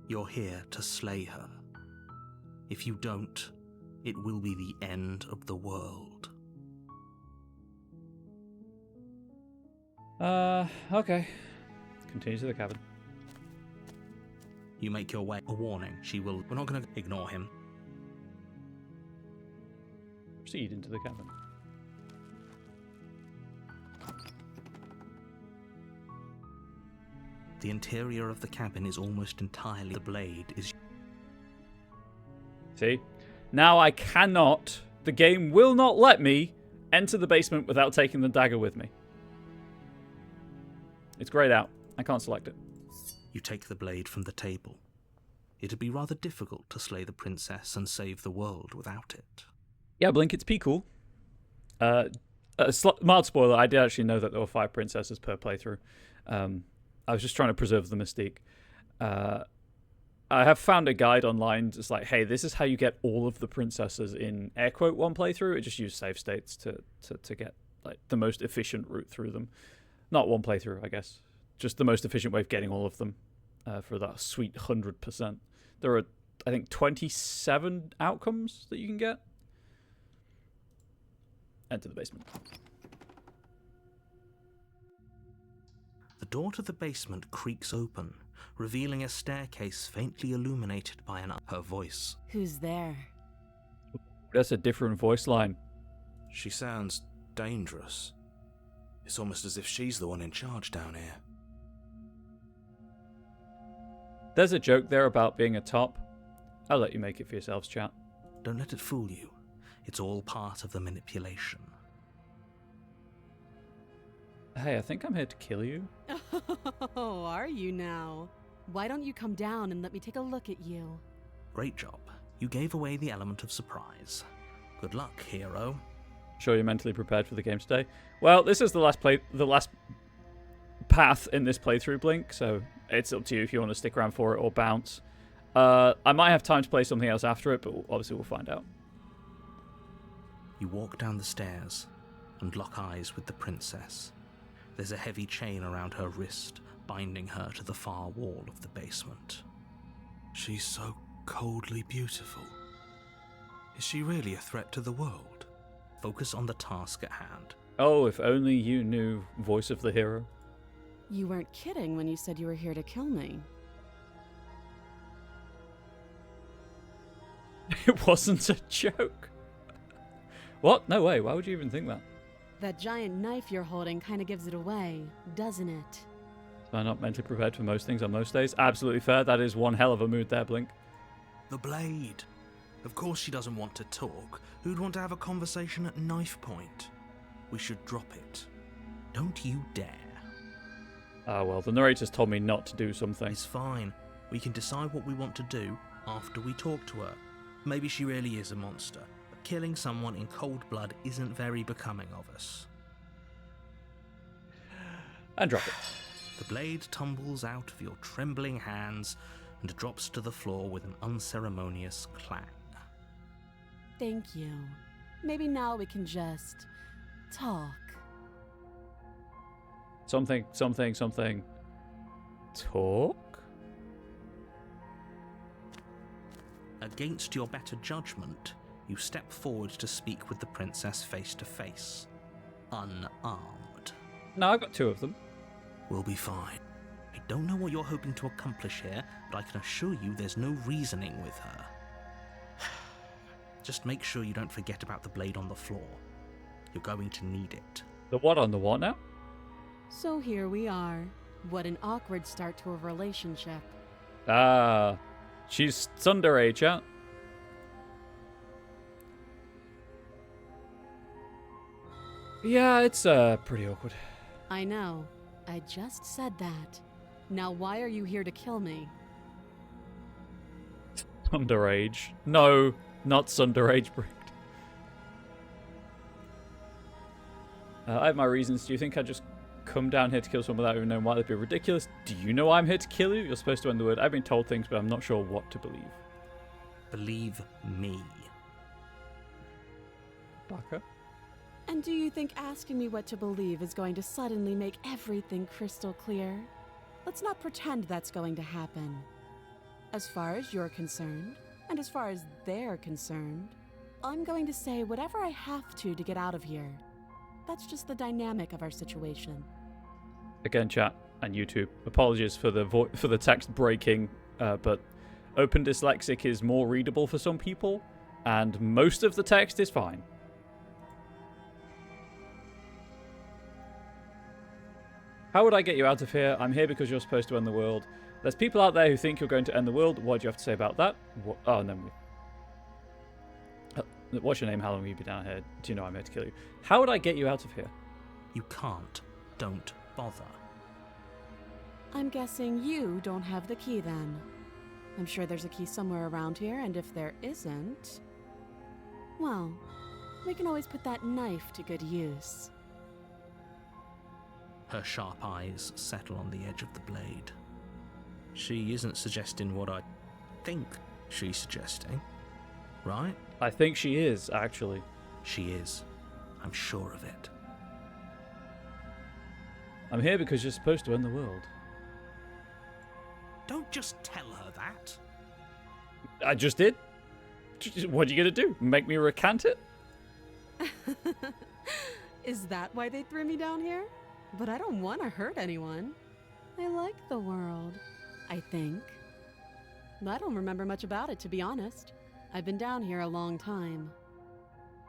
B: You're here to slay her. If you don't, it will be the end of the world.
A: Okay. Continue to the cabin.
B: You make your way. A warning. We're not going to ignore him.
A: Proceed into the cabin.
B: The interior of the cabin is almost entirely. The blade is.
A: See? Now I cannot. The game will not let me enter the basement without taking the dagger with me. It's grayed out. I can't select it.
B: You take the blade from the table. It'd be rather difficult to slay the princess and save the world without it.
A: Yeah, Blink, it's P-cool. Mild spoiler, I did actually know that there were 5 princesses per playthrough. I was just trying to preserve the mystique. I have found a guide online just like, hey, this is how you get all of the princesses in air quote 1 playthrough. It just used save states to get like the most efficient route through them. Not 1 playthrough, I guess. Just the most efficient way of getting all of them for that sweet 100%. There are, I think, 27 outcomes that you can get. Enter the basement.
B: The door to the basement creaks open, revealing a staircase faintly illuminated by her voice.
G: Who's there?
A: That's a different voice line.
H: She sounds dangerous. It's almost as if she's the one in charge down here.
A: There's a joke there about being a top. I'll let you make it for yourselves, chat.
B: Don't let it fool you. It's all part of the manipulation.
A: Hey, I think I'm here to kill you.
G: Oh, are you now? Why don't you come down and let me take a look at you?
B: Great job. You gave away the element of surprise. Good luck, hero.
A: Sure you're mentally prepared for the game today? Well, this is the last path in this playthrough, Blink, so it's up to you if you want to stick around for it or bounce. I might have time to play something else after it, but obviously we'll find out.
B: You walk down the stairs and lock eyes with the princess. There's a heavy chain around her wrist, binding her to the far wall of the basement.
H: She's so coldly beautiful. Is she really a threat to the world?
B: Focus on the task at hand.
A: Oh, if only you knew voice of the hero.
G: You weren't kidding when you said you were here to kill me.
A: It wasn't a joke. What? No way. Why would you even think that?
G: That giant knife you're holding kind of gives it away, doesn't it?
A: Am I not mentally prepared for most things on most days? Absolutely fair. That is one hell of a mood there, Blink.
H: The blade.
B: Of course she doesn't want to talk. Who'd want to have a conversation at knife point? We should drop it. Don't you dare.
A: Ah, well, the narrator's told me not to do something.
B: It's fine. We can decide what we want to do after we talk to her. Maybe she really is a monster, but killing someone in cold blood isn't very becoming of us.
A: And drop it.
B: The blade tumbles out of your trembling hands and drops to the floor with an unceremonious clang.
G: Thank you. Maybe now we can just talk.
A: Something. Talk?
B: Against your better judgment, you step forward to speak with the princess face to face, unarmed.
A: No, I've got 2 of them.
B: We'll be fine. I don't know what you're hoping to accomplish here, but I can assure you there's no reasoning with her. Just make sure you don't forget about the blade on the floor. You're going to need it.
A: The what on the what now?
G: So here we are. What an awkward start to a relationship.
A: Ah, she's underage, huh? Yeah, it's pretty awkward.
G: I know. I just said that. Now why are you here to kill me?
A: Underage. No, not underage bricked. I have my reasons. Do you think I'd just come down here to kill someone without even knowing why? That'd be ridiculous. Do you know I'm here to kill you? You're supposed to end the word. I've been told things, but I'm not sure what to believe.
B: Believe me.
A: Baka?
G: And do you think asking me what to believe is going to suddenly make everything crystal clear? Let's not pretend that's going to happen. As far as you're concerned, and as far as they're concerned, I'm going to say whatever I have to get out of here. That's just the dynamic of our situation.
A: Again, chat and YouTube. Apologies for the text breaking, but Open Dyslexic is more readable for some people, and most of the text is fine. How would I get you out of here? I'm here because you're supposed to end the world. There's people out there who think you're going to end the world. What do you have to say about that? What? Oh, no. What's your name? How long will you be down here? Do you know I'm here to kill you? How would I get you out of here?
B: You can't. Don't bother.
G: I'm guessing you don't have the key then. I'm sure there's a key somewhere around here, and if there isn't, well, we can always put that knife to good use.
B: Her sharp eyes settle on the edge of the blade. She isn't suggesting what I think she's suggesting, right?
A: I think she is, actually.
B: She is. I'm sure of it.
A: I'm here because you're supposed to end the world.
B: Don't just tell her that.
A: I just did. What are you going to do? Make me recant it?
G: Is that why they threw me down here? But I don't want to hurt anyone. I like the world, I think. I don't remember much about it, to be honest. I've been down here a long time.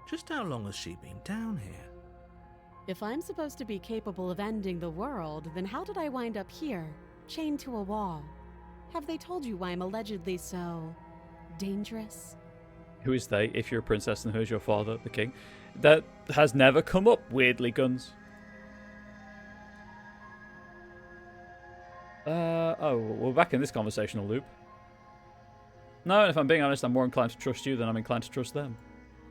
B: Just how long has she been down here?
G: If I'm supposed to be capable of ending the world, then how did I wind up here, chained to a wall? Have they told you why I'm allegedly so dangerous?
A: Who is they? If you're a princess, and who's your father, the king? That has never come up, weirdly, Guns. Oh, we're back in this conversational loop. No, if I'm being honest, I'm more inclined to trust you than I'm inclined to trust them.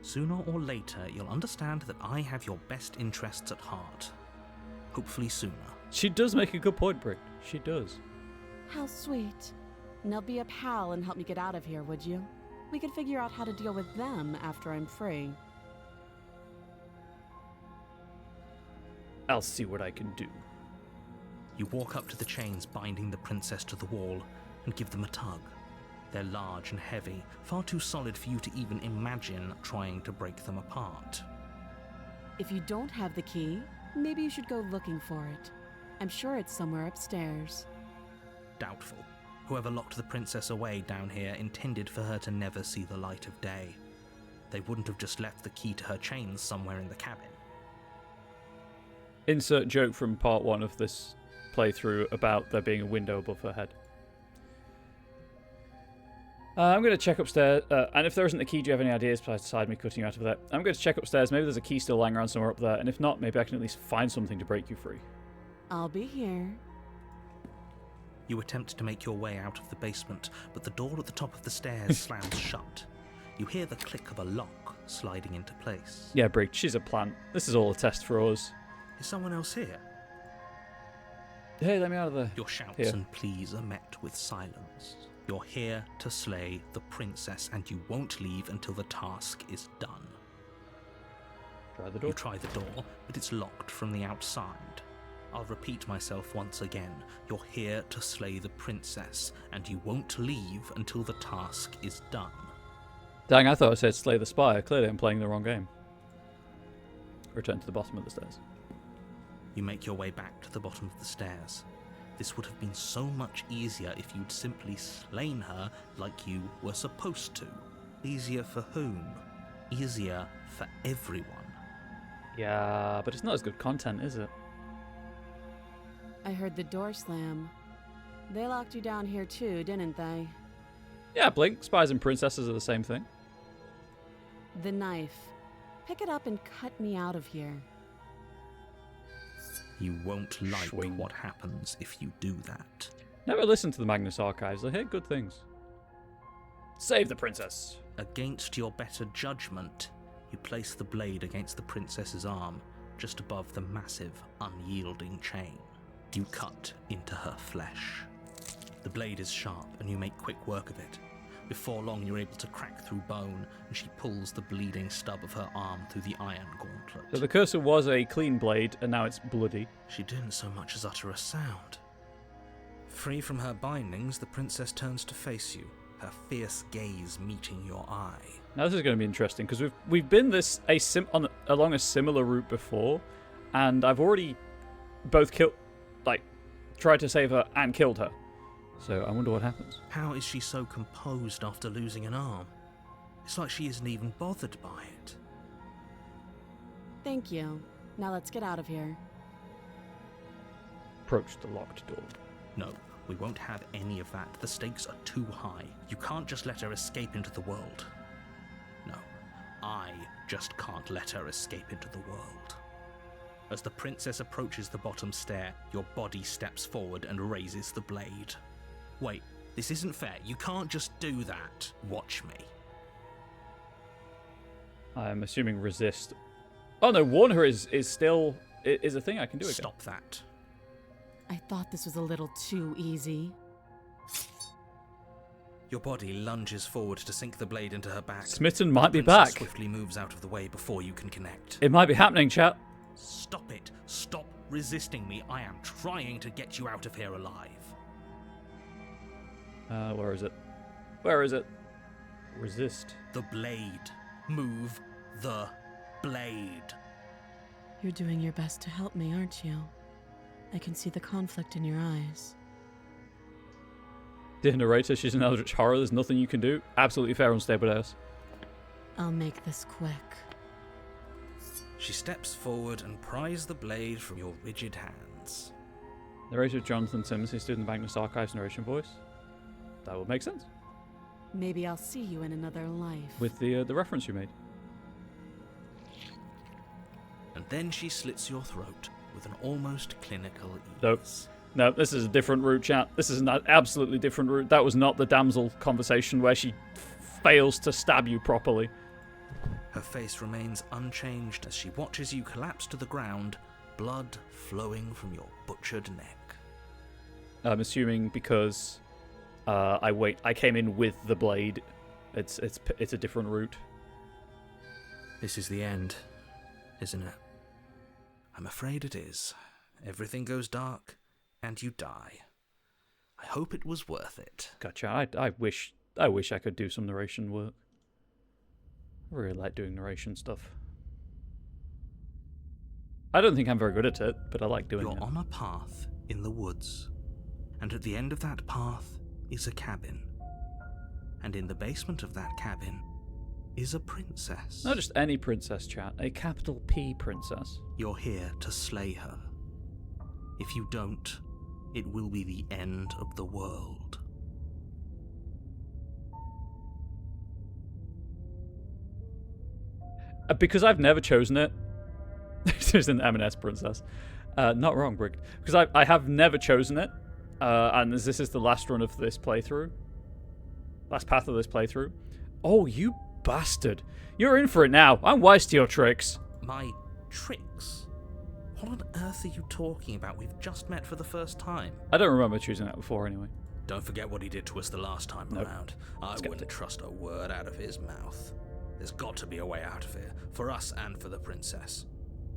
B: Sooner or later, you'll understand that I have your best interests at heart. Hopefully sooner.
A: She does make a good point, Brick. She does.
G: How sweet. Now be a pal and help me get out of here, would you? We could figure out how to deal with them after I'm free.
A: I'll see what I can do.
B: You walk up to the chains binding the princess to the wall and give them a tug. They're large and heavy, far too solid for you to even imagine trying to break them apart.
G: If you don't have the key, maybe you should go looking for it. I'm sure it's somewhere upstairs.
B: Doubtful. Whoever locked the princess away down here intended for her to never see the light of day. They wouldn't have just left the key to her chains somewhere in the cabin.
A: Insert joke from part 1 of this playthrough about there being a window above her head. I'm going to check upstairs, and if there isn't a key, do you have any ideas besides me cutting you out of there? I'm going to check upstairs. Maybe there's a key still lying around somewhere up there, and if not, maybe I can at least find something to break you free.
G: I'll be here.
B: You attempt to make your way out of the basement, but the door at the top of the stairs slams shut. You hear the click of a lock sliding into place.
A: Yeah, Brig, she's a plant. This is all a test for us.
B: Is someone else here?
A: Hey, let me out of there.
B: Your shouts
A: Here.
B: and pleas are met with silence. You're here to slay the princess, and you won't leave until the task is done.
A: Try the door.
B: You try the door, but it's locked from the outside. I'll repeat myself once again. You're here to slay the princess, and you won't leave until the task is done.
A: Dang, I thought I said slay the spire. Clearly I'm playing the wrong game. Return to the bottom of the stairs.
B: You make your way back to the bottom of the stairs. This would have been so much easier if you'd simply slain her like you were supposed to. Easier for whom? Easier for everyone.
A: Yeah, but it's not as good content, is it?
G: I heard the door slam. They locked you down here too, didn't they?
A: Yeah, Blink, spies and princesses are the same thing.
G: The knife. Pick it up and cut me out of here.
B: You won't like
A: Swing.
B: what happens if you do that.
A: Never listen to the Magnus Archives. I hear good things. Save the princess.
B: Against your better judgment, you place the blade against the princess's arm, just above the massive, unyielding chain. You cut into her flesh. The blade is sharp, and you make quick work of it. Before long, you're able to crack through bone, and she pulls the bleeding stub of her arm through the iron gauntlet.
A: So the cursor was a clean blade, and now it's bloody.
B: She didn't so much as utter a sound. Free from her bindings, the princess turns to face you, her fierce gaze meeting your eye.
A: Now this is going to be interesting, because we've been along a similar route before, and I've already both tried to save her and killed her. So I wonder what happens.
B: How is she so composed after losing an arm? It's like she isn't even bothered by it.
G: Thank you. Now let's get out of here.
A: Approach the locked door.
B: No, we won't have any of that. The stakes are too high. You can't just let her escape into the world. No, I just can't let her escape into the world. As the princess approaches the bottom stair, your body steps forward and raises the blade. Wait, this isn't fair. You can't just do that. Watch me.
A: I'm assuming resist. Oh no, warn her is still a thing I can do again.
B: Stop that.
G: I thought this was a little too easy.
B: Your body lunges forward to sink the blade into her back.
A: Smitten might be
B: The princess
A: back.
B: swiftly moves out of the way before you can connect.
A: It might be happening, chat.
B: Stop it. Stop resisting me. I am trying to get you out of here alive.
A: Where is it? Where is it? Resist.
B: The blade. Move the blade.
F: You're doing your best to help me, aren't you? I can see the conflict in your eyes.
A: Dear narrator, she's an eldritch horror. There's nothing you can do. Absolutely fair, unstable house.
F: I'll make this quick.
B: She steps forward and pries the blade from your rigid hands.
A: Narrator Jonathan Simmons, who stood in the Magnus Archives narration voice. That would make sense.
G: Maybe I'll see you in another life.
A: With the reference you made.
B: And then she slits your throat with an almost clinical ease.
A: No, this is a different route, chat. This is an absolutely different route. That was not the damsel conversation where she fails to stab you properly.
B: Her face remains unchanged as she watches you collapse to the ground, blood flowing from your butchered neck.
A: I'm assuming because I came in with the blade. It's a different route.
B: This is the end, isn't it? I'm afraid it is. Everything goes dark, and you die. I hope it was worth it.
A: Gotcha. I wish I could do some narration work. I really like doing narration stuff. I don't think I'm very good at it, but I like doing it.
B: You're on a path in the woods, and at the end of that path is a cabin. And in the basement of that cabin is a princess.
A: Not just any princess, chat. A capital P princess.
B: You're here to slay her. If you don't, it will be the end of the world.
A: Because I've never chosen it. There's an M&S princess. Not wrong, Brig. Because I have never chosen it. And this is the last run of this playthrough. Last path of this playthrough. Oh, you bastard. You're in for it now. I'm wise to your tricks.
B: My tricks? What on earth are you talking about? We've just met for the first time.
A: I don't remember choosing that before anyway.
B: Don't forget what he did to us the last time around. I wouldn't trust a word out of his mouth. There's got to be a way out of here, for us and for the princess.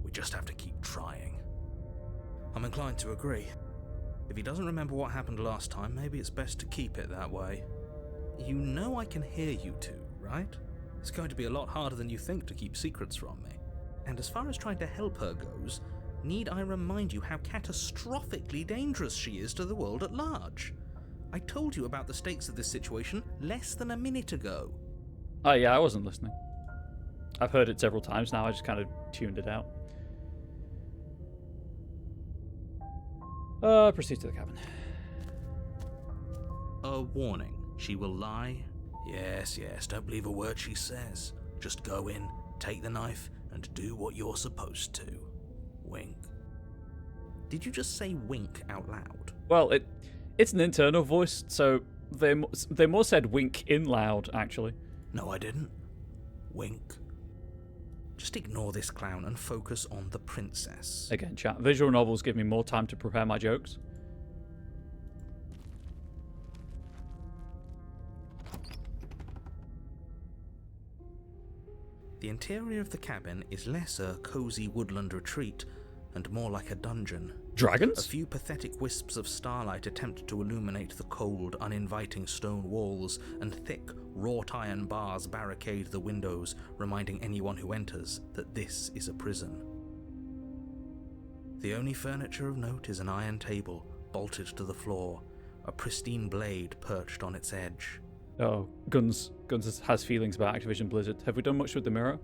B: We just have to keep trying. I'm inclined to agree. If he doesn't remember what happened last time, maybe it's best to keep it that way. You know I can hear you two, right? It's going to be a lot harder than you think to keep secrets from me. And as far as trying to help her goes, need I remind you how catastrophically dangerous she is to the world at large? I told you about the stakes of this situation less than a minute ago.
A: Oh yeah, I wasn't listening. I've heard it several times now, I just kind of tuned it out. Proceed to the cabin.
B: A warning. She will lie. Yes, don't believe a word she says. Just go in, take the knife, and do what you're supposed to. Wink. Did you just say wink out loud?
A: Well, it's an internal voice, so they more said wink in loud, actually.
B: No, I didn't. Wink. Just ignore this clown and focus on the princess.
A: Again, chat. Visual novels give me more time to prepare my jokes.
B: The interior of the cabin is less a cozy woodland retreat and more like a dungeon.
A: Dragons?
B: A few pathetic wisps of starlight attempt to illuminate the cold, uninviting stone walls, and thick, wrought iron bars barricade the windows, reminding anyone who enters that this is a prison. The only furniture of note is an iron table, bolted to the floor, a pristine blade perched on its edge.
A: Oh, Guns has feelings about Activision Blizzard. Have we done much with the mirror?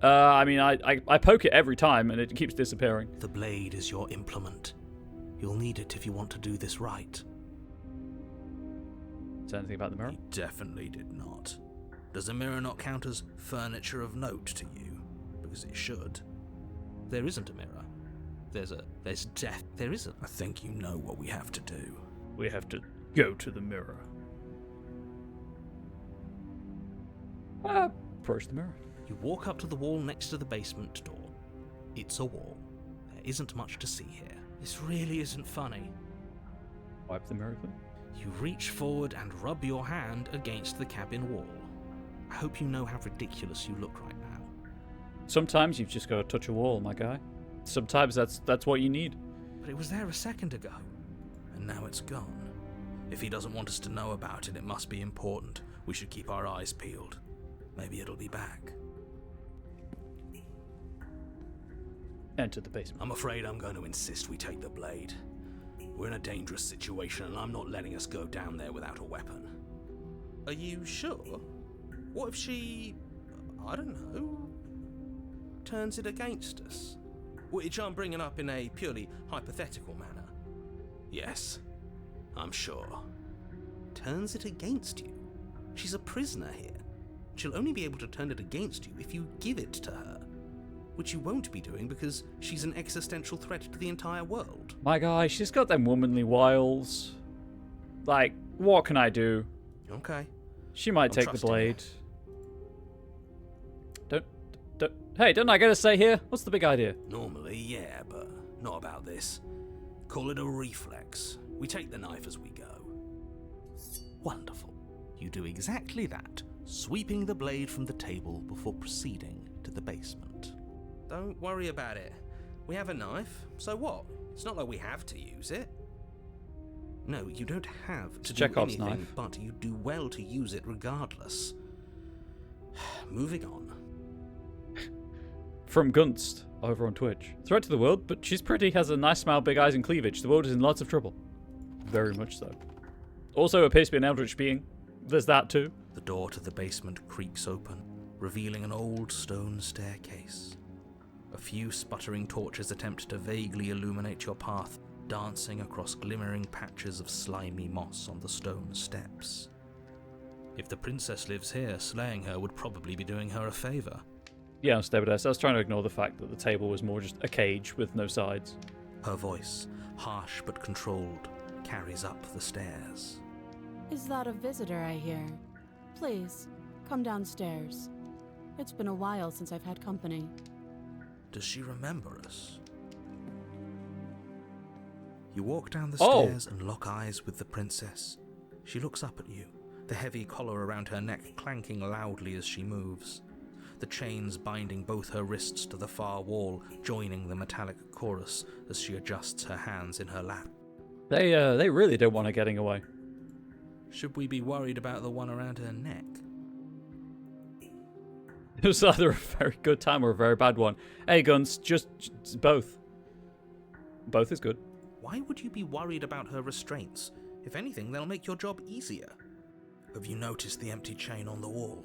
A: I mean, I poke it every time and it keeps disappearing.
B: The blade is your implement. You'll need it if you want to do this right.
A: Is there anything about the mirror?
B: He definitely did not. Does the mirror not count as furniture of note to you? Because it should. There isn't a mirror. There's death. There isn't. I think you know what we have to do.
A: We have to go to the mirror. Approach the mirror.
B: You walk up to the wall next to the basement door. It's a wall. There isn't much to see here. This really isn't funny.
A: Wipe the mirror clean.
B: You reach forward and rub your hand against the cabin wall. I hope you know how ridiculous you look right now.
A: Sometimes you've just got to touch a wall, my guy. Sometimes that's what you need.
B: But it was there a second ago, and now it's gone. If he doesn't want us to know about it, it must be important. We should keep our eyes peeled. Maybe it'll be back.
A: Enter the basement.
B: I'm afraid I'm going to insist we take the blade. We're in a dangerous situation, and I'm not letting us go down there without a weapon. Are you sure? What if she, I don't know, turns it against us? Which I'm bringing up in a purely hypothetical manner. Yes, I'm sure. Turns it against you? She's a prisoner here. She'll only be able to turn it against you if you give it to her. Which you won't be doing because she's an existential threat to the entire world.
A: My guy, she's got them womanly wiles. Like, what can I do?
B: Okay.
A: She might take the blade. Hey, don't I get a say here? What's the big idea?
B: Normally, yeah, but not about this. Call it a reflex. We take the knife as we go. Wonderful. You do exactly that, sweeping the blade from the table before proceeding to the basement. Don't worry about it. We have a knife, so what? It's not like we have to use it. No, you don't have to do
A: Chekhov's
B: anything,
A: knife.
B: but you do well to use it regardless. Moving on.
A: From Gunst, over on Twitch. Threat to the world, but she's pretty, has a nice smile, big eyes, and cleavage. The world is in lots of trouble. Very much so. Also appears to be an eldritch being. There's that too.
B: The door to the basement creaks open, revealing an old stone staircase. A few sputtering torches attempt to vaguely illuminate your path, dancing across glimmering patches of slimy moss on the stone steps. If the princess lives here, slaying her would probably be doing her a favor.
A: Yeah, I'm stabilized. I was trying to ignore the fact that the table was more just a cage with no sides.
B: Her voice, harsh but controlled, carries up the stairs.
G: Is that a visitor I hear? Please, come downstairs. It's been a while since I've had company.
B: Does she remember us? You walk down the
A: Oh.
B: stairs and lock eyes with the princess. She looks up at you, the heavy collar around her neck clanking loudly as she moves. The chains binding both her wrists to the far wall, joining the metallic chorus as she adjusts her hands in her lap.
A: They really don't want her getting away.
B: Should we be worried about the one around her neck?
A: It was either a very good time or a very bad one. Hey, Guns, just both. Both is good.
B: Why would you be worried about her restraints? If anything, they'll make your job easier. Have you noticed the empty chain on the wall?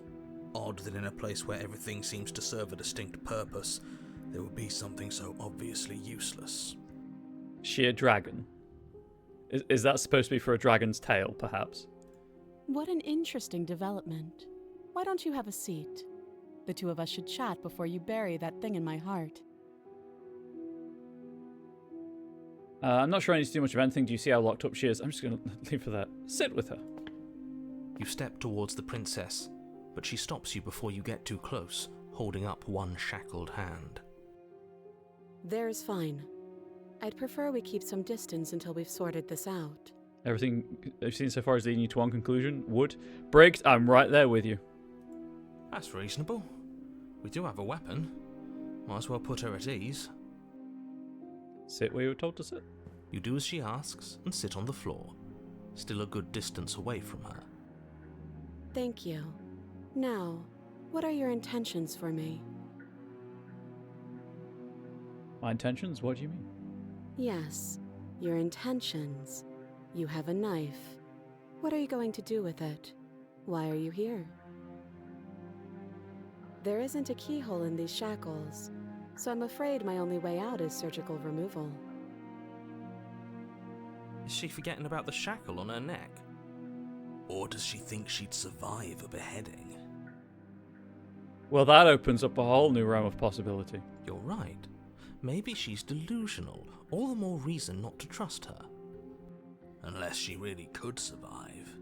B: Odd that in a place where everything seems to serve a distinct purpose, there would be something so obviously useless.
A: She a dragon? Is that supposed to be for a dragon's tail, perhaps?
G: What an interesting development. Why don't you have a seat? The two of us should chat before you bury that thing in my heart.
A: I'm not sure I need to do much of anything. Do you see how locked up she is? I'm just going to leave her there. Sit with her.
B: You step towards the princess, but she stops you before you get too close, holding up one shackled hand.
G: There's fine. I'd prefer we keep some distance until we've sorted this out.
A: Everything I've seen so far is leading you to one conclusion. Wood. Briggs, I'm right there with you.
B: That's reasonable. We do have a weapon. Might as well put her at ease.
A: Sit where you were told to sit.
B: You do as she asks and sit on the floor, still a good distance away from her.
G: Thank you. Now, what are your intentions for me?
A: My intentions? What do you mean?
G: Yes, your intentions. You have a knife. What are you going to do with it? Why are you here? There isn't a keyhole in these shackles, so I'm afraid my only way out is surgical removal.
B: Is she forgetting about the shackle on her neck? Or does she think she'd survive a beheading?
A: Well, that opens up a whole new realm of possibility.
B: You're right. Maybe she's delusional. All the more reason not to trust her. Unless she really could survive.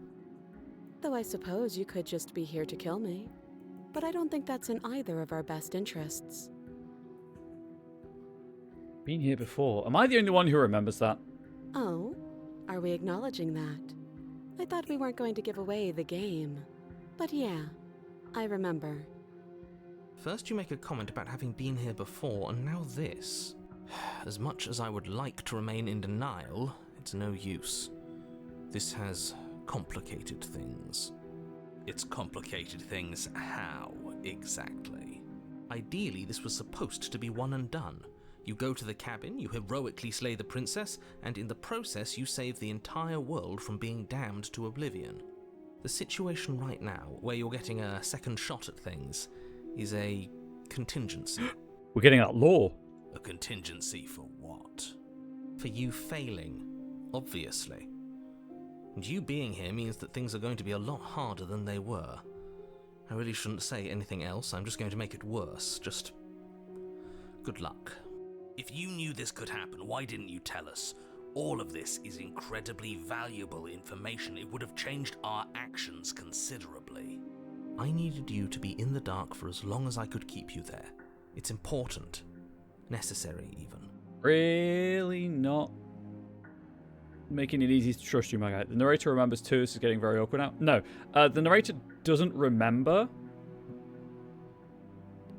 G: Though I suppose you could just be here to kill me. But I don't think that's in either of our best interests.
A: Been here before. Am I the only one who remembers that?
G: Oh? Are we acknowledging that? I thought we weren't going to give away the game. But yeah, I remember.
B: First you make a comment about having been here before, and now this. As much as I would like to remain in denial, it's no use. This has complicated things. It's complicated things how, exactly? Ideally, this was supposed to be one and done. You go to the cabin, you heroically slay the princess, and in the process you save the entire world from being damned to oblivion. The situation right now, where you're getting a second shot at things, is a contingency.
A: We're getting out law.
B: A contingency for what? For you failing, obviously. And you being here means that things are going to be a lot harder than they were. I really shouldn't say anything else, I'm just going to make it worse. Just good luck. If you knew this could happen, why didn't you tell us? All of this is incredibly valuable information. It would have changed our actions considerably. I needed you to be in the dark for as long as I could keep you there. It's important. Necessary, even.
A: Really not making it easy to trust you, my guy. The narrator remembers too. This is getting very awkward now. No, the narrator doesn't remember.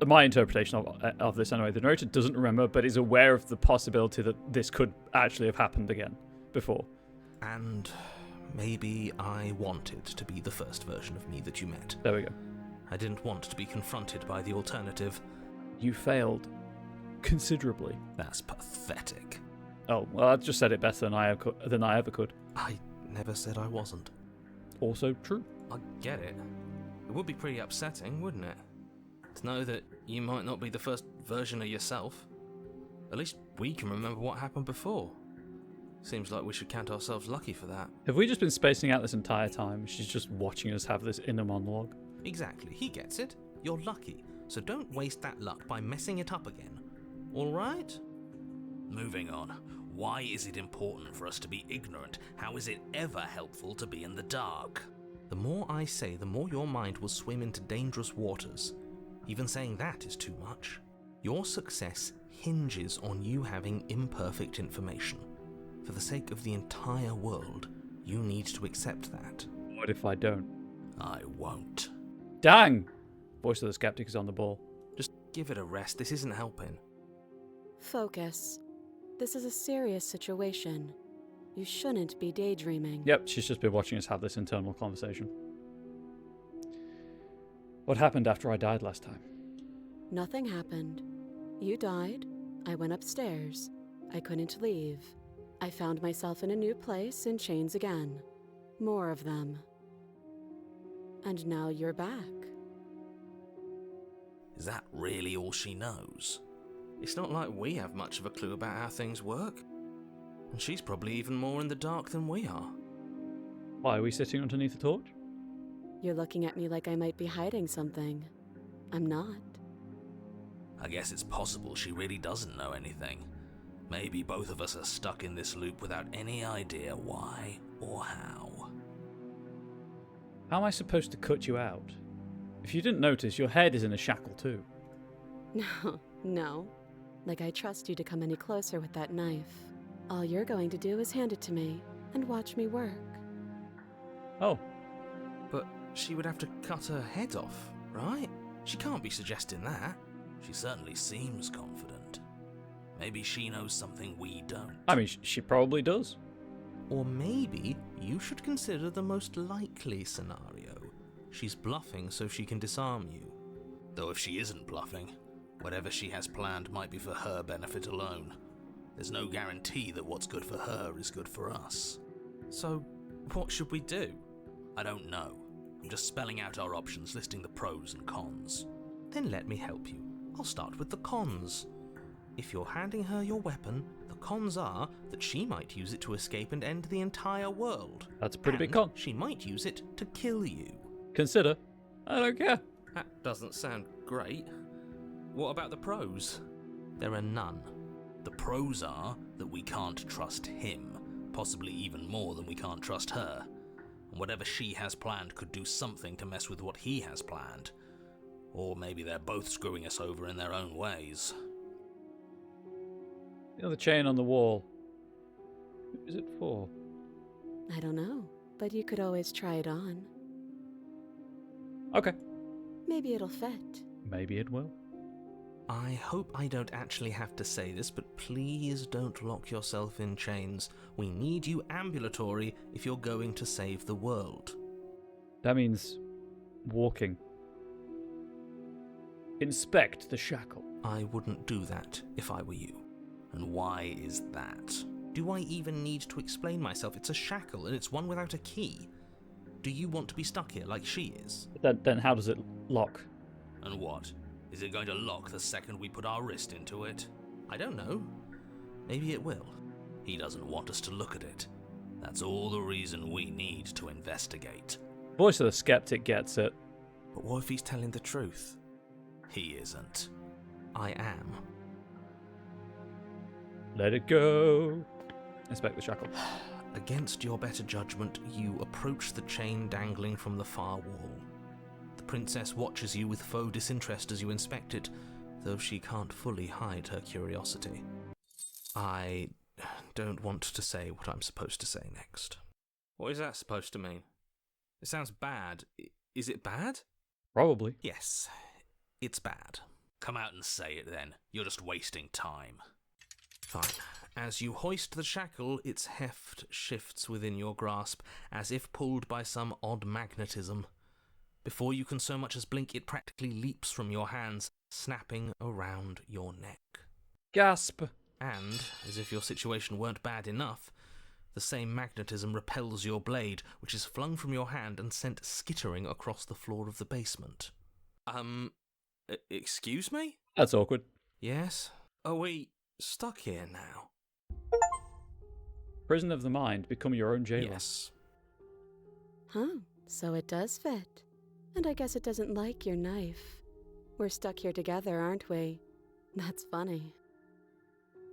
A: My interpretation of this, anyway. The narrator doesn't remember, but is aware of the possibility that this could actually have happened again before.
B: And maybe I wanted to be the first version of me that you met.
A: There we go.
B: I didn't want to be confronted by the alternative.
A: You failed considerably.
B: That's pathetic.
A: Oh, well, I just said it better than I ever could.
B: I never said I wasn't.
A: Also true.
B: I get it. It would be pretty upsetting, wouldn't it? To know that you might not be the first version of yourself. At least we can remember what happened before. Seems like we should count ourselves lucky for that.
A: Have we just been spacing out this entire time? She's just watching us have this inner monologue.
B: Exactly, he gets it. You're lucky. so don't waste that luck by messing it up again. All right?
I: Moving on. Why is it important for us to be ignorant? How is it ever helpful to be in the dark?
B: The more I say, the more your mind will swim into dangerous waters. Even saying that is too much. Your success hinges on you having imperfect information. For the sake of the entire world, you need to accept that.
A: What if I don't?
I: I won't.
A: Dang! Voice of the Skeptic is on the ball.
B: Just give it a rest. This isn't helping.
G: Focus. This is a serious situation. You shouldn't be daydreaming.
A: Yep, she's just been watching us have this internal conversation. What happened after I died last time?
G: Nothing happened. You died. I went upstairs. I couldn't leave. I found myself in a new place in chains again. More of them. And now you're back.
I: Is that really all she knows?
B: It's not like we have much of a clue about how things work. And she's probably even more in the dark than we are.
A: Why, are we sitting underneath a torch?
G: You're looking at me like I might be hiding something. I'm not.
I: I guess it's possible she really doesn't know anything. Maybe both of us are stuck in this loop without any idea why or how.
A: How am I supposed to cut you out? If you didn't notice, your head is in a shackle too.
G: No. Like I trust you to come any closer with that knife. All you're going to do is hand it to me and watch me work.
A: Oh,
B: But she would have to cut her head off, right? She can't be suggesting that.
I: She certainly seems confident. Maybe she knows something we don't.
A: I mean, she probably does.
B: Or maybe you should consider the most likely scenario. She's bluffing so she can disarm you.
I: Though if she isn't bluffing, whatever she has planned might be for her benefit alone. There's no guarantee that what's good for her is good for us.
B: So, what should we do?
I: I don't know. I'm just spelling out our options, listing the pros and cons.
B: Then let me help you. I'll start with the cons. If you're handing her your weapon, the cons are that she might use it to escape and end the entire world.
A: That's a pretty big
B: And
A: con.
B: she might use it to kill you.
A: Consider. I don't care.
B: That doesn't sound great. What about the pros? There are none.
I: The pros are that we can't trust him, possibly even more than we can't trust her. And whatever she has planned could do something to mess with what he has planned. Or maybe they're both screwing us over in their own ways.
A: The other chain on the wall. Who is it for?
G: I don't know, but you could always try it on.
A: Okay.
G: Maybe it'll fit.
A: Maybe it will.
B: I hope I don't actually have to say this, but please don't lock yourself in chains. We need you ambulatory if you're going to save the world.
A: That means walking. Inspect the shackle.
B: I wouldn't do that if I were you.
I: And why is that?
B: Do I even need to explain myself? It's a shackle and it's one without a key. Do you want to be stuck here like she is?
A: Then how does it lock?
I: And what? Is it going to lock the second we put our wrist into it?
B: I don't know. Maybe it will.
I: He doesn't want us to look at it. That's all the reason we need to investigate.
A: Voice of the Skeptic gets it.
B: But what if he's telling the truth?
I: He isn't.
B: I am.
A: Let it go. Inspect the shackle.
B: Against your better judgment, you approach the chain dangling from the far wall. The princess watches you with faux disinterest as you inspect it, though she can't fully hide her curiosity. I don't want to say what I'm supposed to say next. What is that supposed to mean? It sounds bad. Is it bad?
A: Probably.
B: Yes, it's bad.
I: Come out and say it then. You're just wasting time.
B: Fine. As you hoist the shackle, its heft shifts within your grasp, as if pulled by some odd magnetism. Before you can so much as blink, it practically leaps from your hands, snapping around your neck.
A: Gasp.
B: And, as if your situation weren't bad enough, the same magnetism repels your blade, which is flung from your hand and sent skittering across the floor of the basement. Excuse me?
A: That's awkward.
B: Yes? Are we stuck here now?
A: Prison of the mind. Become your own jailer.
B: Yes.
G: Huh, so it does fit. And I guess it doesn't like your knife. We're stuck here together, aren't we? That's funny.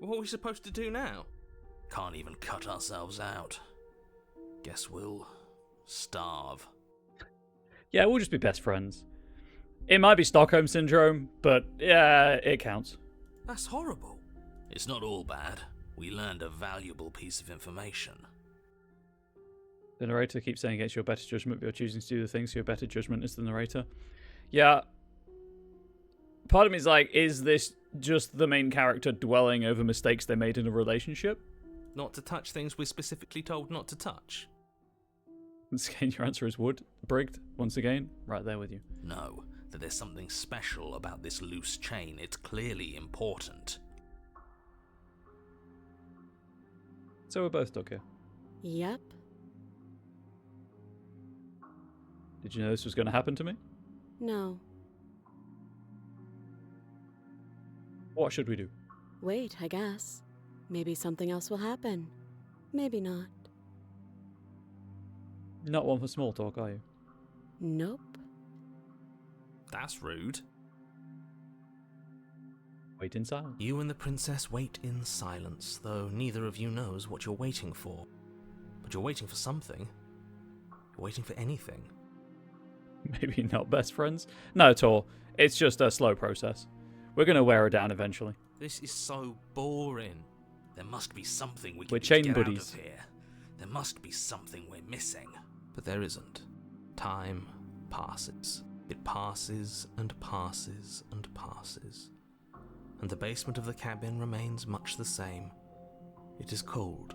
E: What are we supposed to do now?
I: Can't even cut ourselves out. Guess we'll starve.
A: Yeah, we'll just be best friends. It might be Stockholm Syndrome, but yeah, it counts.
E: That's horrible.
I: It's not all bad. We learned a valuable piece of information.
A: The narrator keeps saying against your better judgment, but you're choosing to do the things, so your better judgment is the narrator. Yeah. Part of me is like, is this just the main character dwelling over mistakes they made in a relationship?
E: Not to touch things we're specifically told not to touch.
A: Once again, your answer is wood. Brigged, once again, right there with you.
I: No, that there's something special about this loose chain. It's clearly important.
A: So we're both stuck here.
G: Yep.
A: Did you know this was going to happen to me?
G: No.
A: What should we do?
G: Wait, I guess. Maybe something else will happen. Maybe not.
A: Not one for small talk, are you?
G: Nope.
E: That's rude.
A: Wait in silence.
B: You and the princess wait in silence, though neither of you knows what you're waiting for. But you're waiting for something. You're waiting for anything.
A: Maybe not best friends? No, at all. It's just a slow process. We're going to wear her down eventually.
E: This is so boring.
I: There must be something we
A: We're
I: can do
A: chain
I: to get
A: buddies.
I: out of here. There must be something we're missing.
B: But there isn't. Time passes. It passes and passes and passes. And the basement of the cabin remains much the same. It is cold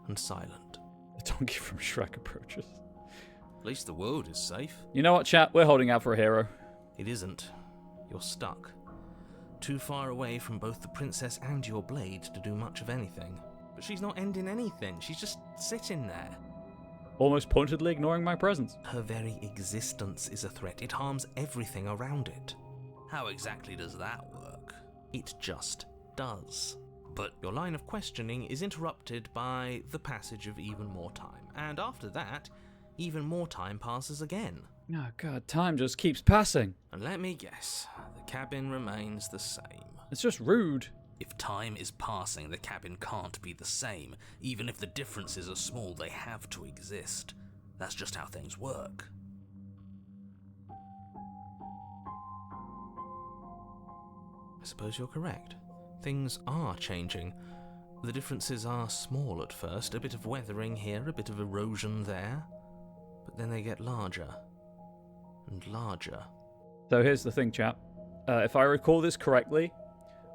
B: and silent.
A: The donkey from Shrek approaches.
E: At least the world is safe.
A: You know what, chat? We're holding out for a hero.
B: It isn't. You're stuck. Too far away from both the princess and your blade to do much of anything.
E: But she's not ending anything. She's just sitting there.
A: Almost pointedly ignoring my presence.
B: Her very existence is a threat. It harms everything around it.
I: How exactly does that work?
B: It just does.
I: But
B: Your line of questioning is interrupted by the passage of even more time. And after that, even more time passes again.
A: Oh god, time just keeps passing.
B: And let me guess, the cabin remains the same.
A: It's just rude.
I: if time is passing, the cabin can't be the same. Even if the differences are small, they have to exist. That's just how things work.
B: I suppose you're correct. Things are changing. The differences are small at first, a bit of weathering here, a bit of erosion there, but then they get larger and larger.
A: So here's the thing, chap. If I recall this correctly,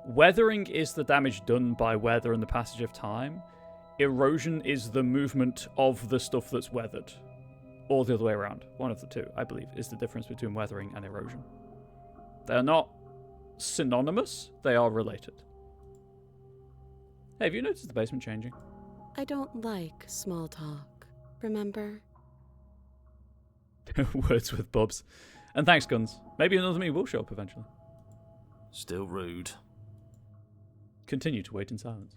A: weathering is the damage done by weather and the passage of time. Erosion is the movement of the stuff that's weathered. Or the other way around. One of the two, I believe, is the difference between weathering and erosion. They're not synonymous, they are related. Hey, have you noticed the basement changing?
G: I don't like small talk, remember?
A: Words with Bubs. And thanks, Guns. Maybe another me will show up eventually.
B: Still rude.
A: Continue to wait in silence.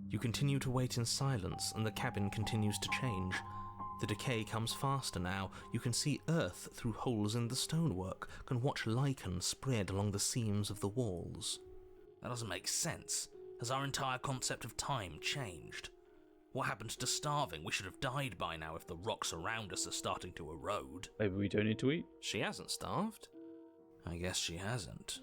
B: You continue to wait in silence, and the cabin continues to change. The decay comes faster now. You can see earth through holes in the stonework, can watch lichen spread along the seams of the walls.
I: That doesn't make sense. Has our entire concept of time changed? What happened to starving? We should have died by now if the rocks around us are starting to erode.
A: Maybe we don't need to eat.
B: She hasn't starved.
I: I guess she hasn't.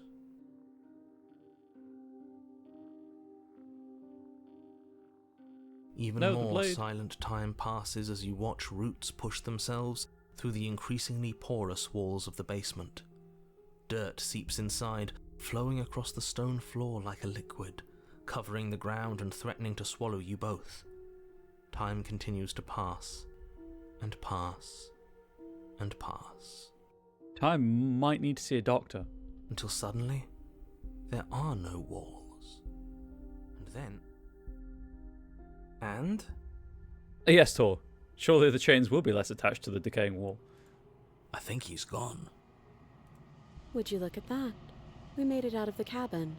B: Even
A: No, the
B: more
A: blade.
B: silent time passes as you watch roots push themselves through the increasingly porous walls of the basement. Dirt seeps inside, flowing across the stone floor like a liquid, covering the ground and threatening to swallow you both. Time continues to pass, and pass, and pass.
A: Time might need to see a doctor.
B: Until suddenly, there are no walls. And then... And?
A: Yes, Tor. Surely the chains will be less attached to the decaying wall.
I: I think he's gone.
G: Would you look at that? We made it out of the cabin,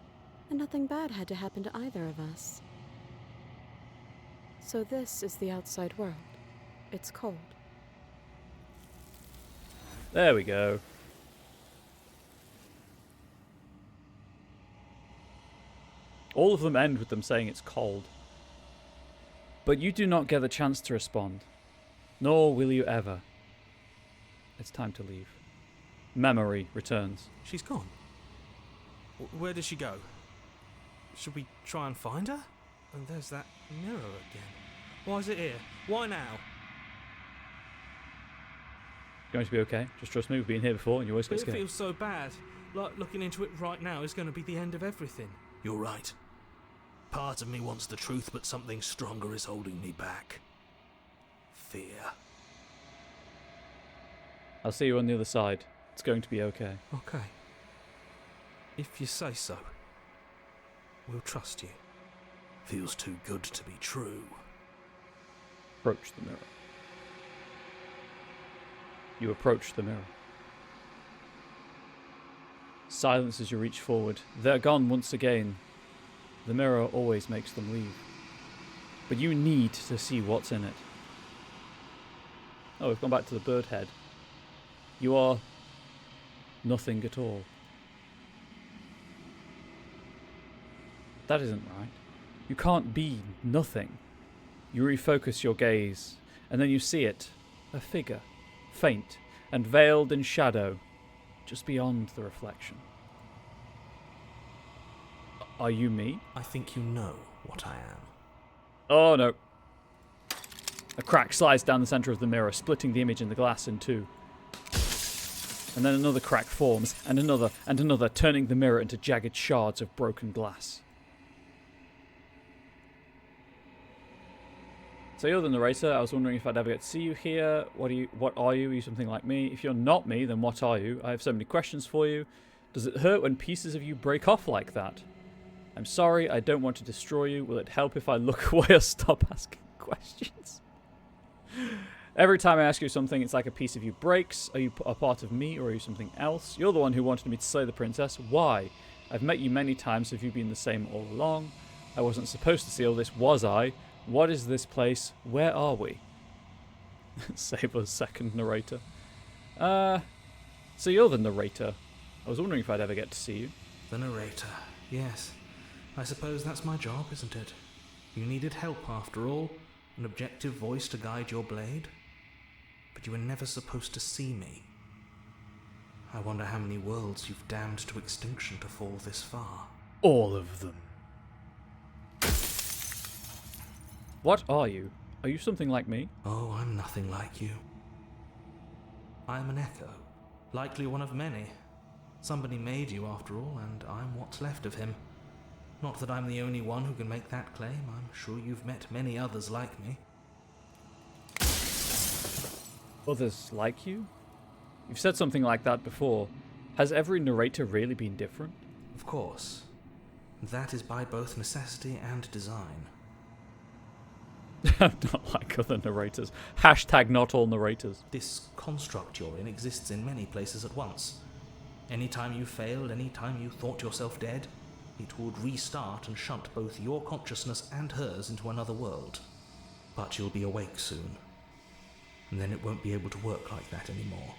G: and nothing bad had to happen to either of us. So this is the outside world. It's cold.
A: There we go. All of them end with them saying it's cold. But you do not get the chance to respond. Nor will you ever. It's time to leave. Memory returns.
H: She's gone. Where did she go? Should we try and find her? And there's that mirror again. Why is it here? Why now?
A: Going to be okay. Just trust me, we've been here before and you always get
H: It
A: scared.
H: feels so bad. Like looking into it right now is going to be the end of everything.
I: You're right. Part of me wants the truth, but something stronger is holding me back. Fear.
A: I'll see you on the other side. It's going to be okay.
H: Okay. If you say so. We'll trust you.
I: Feels too good to be true.
A: Approach the mirror. You approach the mirror. Silence as you reach forward. They're gone once again. The mirror always makes them leave. But you need to see what's in it. Oh, we've gone back to the bird head. You are nothing at all. That isn't right. You can't be nothing. You refocus your gaze, and then you see it. A figure, faint and veiled in shadow, just beyond the reflection. Are you me?
B: I think you know what I am.
A: Oh no. A crack slides down the centre of the mirror, splitting the image in the glass in two. And then another crack forms, and another, turning the mirror into jagged shards of broken glass. So you're the narrator. I was wondering if I'd ever get to see you here. What are you? Are you something like me? If you're not me, then what are you? I have so many questions for you. Does it hurt when pieces of you break off like that? I'm sorry, I don't want to destroy you. Will it help if I look away or stop asking questions? Every time I ask you something, it's like a piece of you breaks. Are you a part of me or are you something else? You're the one who wanted me to slay the princess. Why? I've met you many times. Have you been the same all along? I wasn't supposed to see all this, was I? What is this place? Where are we? Sable's second narrator. So you're the narrator. I was wondering if I'd ever get to see you.
B: The narrator, yes. I suppose that's my job, isn't it? You needed help after all, an objective voice to guide your blade. But you were never supposed to see me. I wonder how many worlds you've damned to extinction to fall this far.
A: All of them. What are you? Are you something like me?
B: Oh, I'm nothing like you. I am an echo, likely one of many. Somebody made you after all, and I'm what's left of him. Not that I'm the only one who can make that claim. I'm sure you've met many others like me.
A: Others like you? You've said something like that before. Has every narrator really been different?
B: Of course. That is by both necessity and design.
A: Not like other narrators. Hashtag not all narrators.
B: This construct you're in exists in many places at once. Anytime you failed, anytime you thought yourself dead, it would restart and shunt both your consciousness and hers into another world. But you'll be awake soon. And then it won't be able to work like that anymore.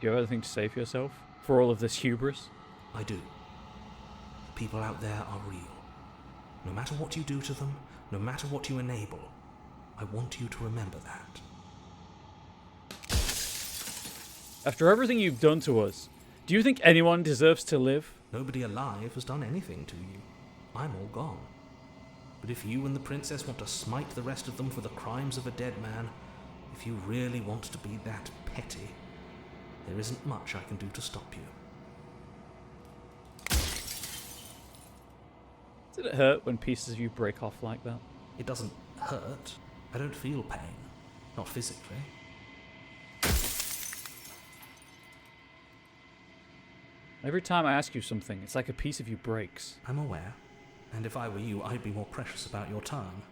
A: Do you have anything to say for yourself? For all of this hubris?
B: I do. The people out there are real. No matter what you do to them, no matter what you enable, I want you to remember that.
A: After everything you've done to us, do you think anyone deserves to live?
B: Nobody alive has done anything to you. I'm all gone. But if you and the princess want to smite the rest of them for the crimes of a dead man, if you really want to be that petty, there isn't much I can do to stop you.
A: Did it hurt when pieces of you break off like that?
B: It doesn't hurt. I don't feel pain. Not physically.
A: Every time I ask you something, it's like a piece of you breaks.
B: I'm aware. And if I were you, I'd be more precious about your time.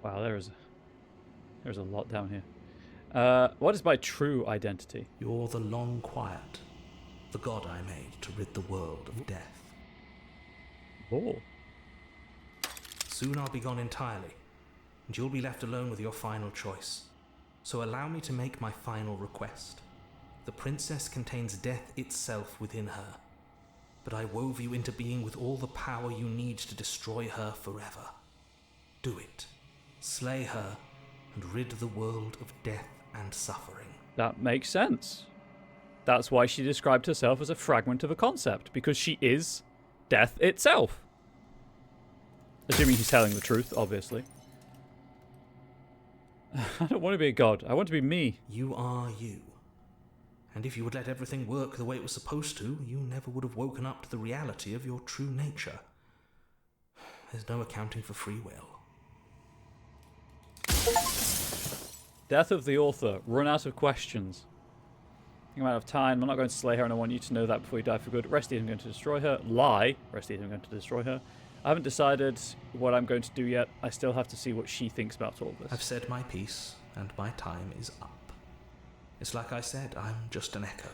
A: Wow, there's a lot down here. What is my true identity?
B: You're the long quiet. the god I made to rid the world of death.
A: Oh.
B: Soon I'll be gone entirely, and you'll be left alone with your final choice. So allow me to make my final request. The princess contains death itself within her, but I wove you into being with all the power you need to destroy her forever. Do it. Slay her, and rid the world of death and suffering.
A: That makes sense. That's why she described herself as a fragment of a concept, because she is death itself. Assuming he's telling the truth, obviously. I don't want to be a god. I want to be me.
B: You are you. And if you would let everything work the way it was supposed to, you never would have woken up to the reality of your true nature. There's no accounting for free will.
A: Death of the author. Run out of questions. I'm out of time. I'm not going to slay her, and I want you to know that before you die for good. Resty, I'm going to destroy her. Lie. Resty, I'm going to destroy her. I haven't decided what I'm going to do yet. I still have to see what she thinks about all this.
B: I've said my piece, and my time is up. It's like I said, I'm just an echo.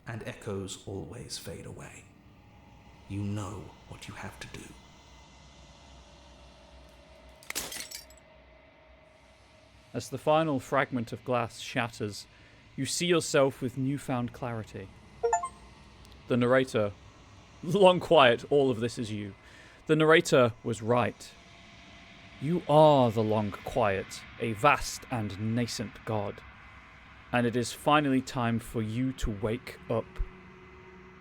B: And echoes always fade away. You know what you have to do.
A: As the final fragment of glass shatters, you see yourself with newfound clarity. The narrator, long quiet, all of this is you. The narrator was right. You are the long quiet, a vast and nascent god. And it is finally time for you to wake up.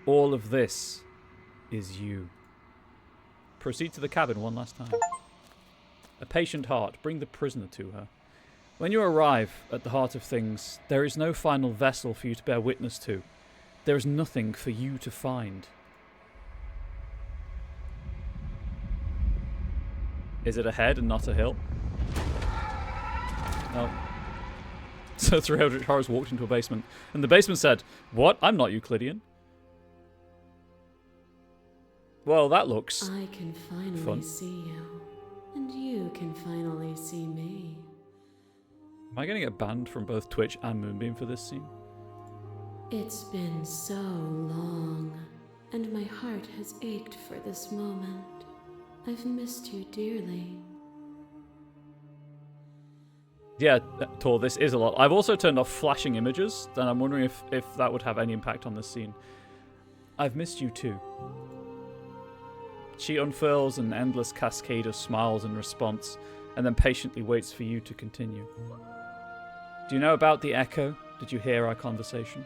A: All of this is you. Proceed to the cabin one last time. A patient heart, bring the prisoner to her. When you arrive at the heart of things, there is no final vessel for you to bear witness to. There is nothing for you to find. Is it a head and not a hill? No. So three Eldritch Horrors walked into a basement, and the basement said, "What? I'm not Euclidean." Well, that looks
F: I can finally
A: fun.
F: see you, and you can finally see me.
A: Am I going to get banned from both Twitch and Moonbeam for this scene?
F: It's been so long, and my heart has ached for this moment. I've missed you dearly.
A: Yeah, Tor, this is a lot. I've also turned off flashing images, and I'm wondering if that would have any impact on this scene. I've missed you too. She unfurls an endless cascade of smiles in response, and then patiently waits for you to continue. Do you know about the echo? Did you hear our conversation?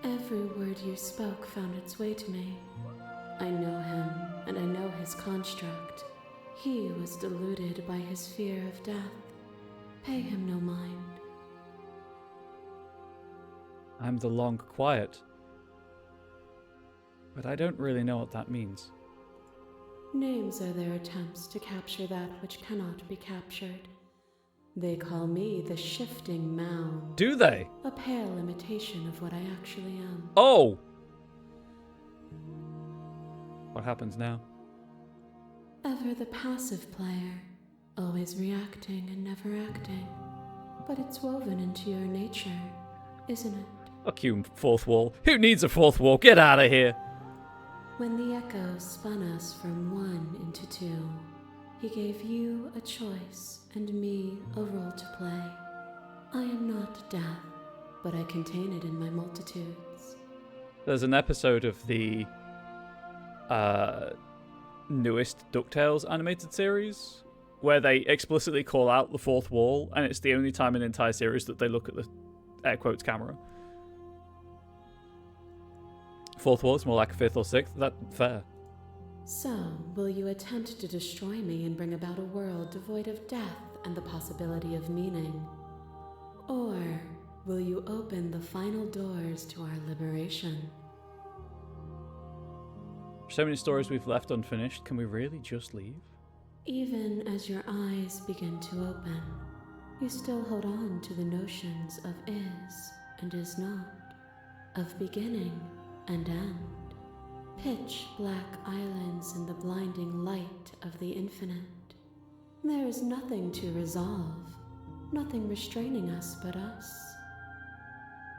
F: Every word you spoke found its way to me. I know him, and I know his construct. He was deluded by his fear of death. Pay him no mind.
A: I'm the long quiet. But I don't really know what that means.
F: Names are their attempts to capture that which cannot be captured. They call me the shifting mound.
A: Do they?
F: A pale imitation of what I actually am.
A: Oh! What happens now?
F: Ever the passive player, always reacting and never acting. But it's woven into your nature, isn't it?
A: Fuck you, fourth wall. Who needs a fourth wall? Get out of here!
F: When the echo spun us from one into two, he gave you a choice and me a role to play. I am not death, but I contain it in my multitudes.
A: There's an episode of the newest DuckTales animated series where they explicitly call out the fourth wall, and it's the only time in the entire series that they look at the air quotes camera. Fourth wall is more like a fifth or sixth. That's fair.
F: So, will you attempt to destroy me and bring about a world devoid of death and the possibility of meaning? Or will you open the final doors to our liberation?
A: So many stories we've left unfinished. Can we really just leave?
F: Even as your eyes begin to open, you still hold on to the notions of is and is not, of beginning and end. Pitch black islands in the blinding light of the infinite. There is nothing to resolve, nothing restraining us but us.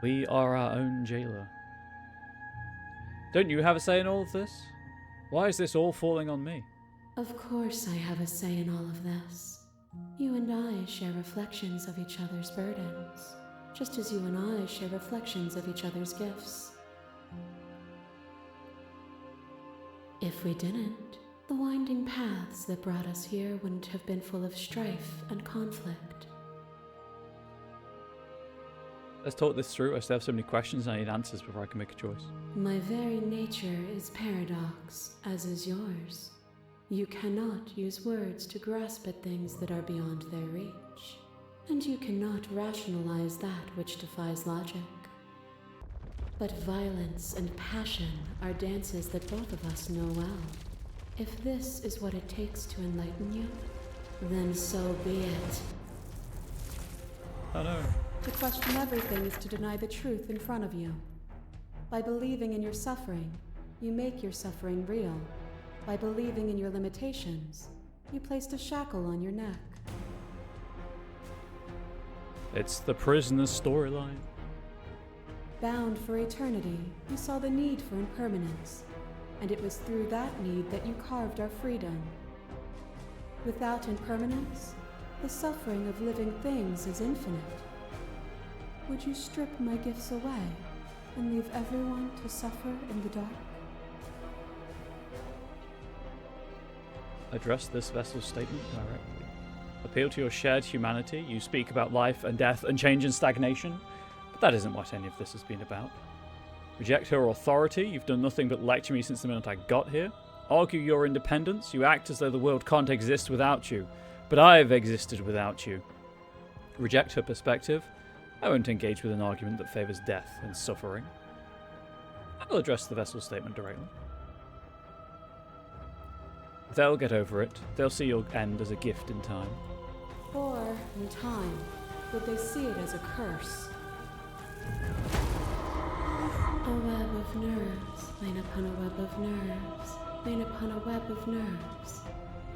A: We are our own jailer. Don't you have a say in all of this? Why is this all falling on me?
F: Of course I have a say in all of this. You and I share reflections of each other's burdens, just as you and I share reflections of each other's gifts. If we didn't, the winding paths that brought us here wouldn't have been full of strife and conflict.
A: Let's talk this through. I still have so many questions and I need answers before I can make a choice.
F: My very nature is paradox, as is yours. You cannot use words to grasp at things that are beyond their reach, and you cannot rationalize that which defies logic. But violence and passion are dances that both of us know well. If this is what it takes to enlighten you, then so be it.
A: Oh no.
G: To question everything is to deny the truth in front of you. By believing in your suffering, you make your suffering real. By believing in your limitations, you placed a shackle on your neck.
A: It's the prisoner's storyline.
G: Bound for eternity, you saw the need for impermanence, and it was through that need that you carved our freedom. Without impermanence, the suffering of living things is infinite. Would you strip my gifts away and leave everyone to suffer in the dark?
A: Address this vessel's statement directly. Appeal to your shared humanity. You speak about life and death and change and stagnation, but that isn't what any of this has been about. Reject her authority. You've done nothing but lecture me since the minute I got here. Argue your independence. You act as though the world can't exist without you, but I've existed without you. Reject her perspective. I won't engage with an argument that favours death and suffering. I will address the vessel's statement directly. They'll get over it. They'll see your end as a gift in time.
G: Or, in time, would they see it as a curse?
F: A web of nerves, lain upon a web of nerves, lain upon a web of nerves.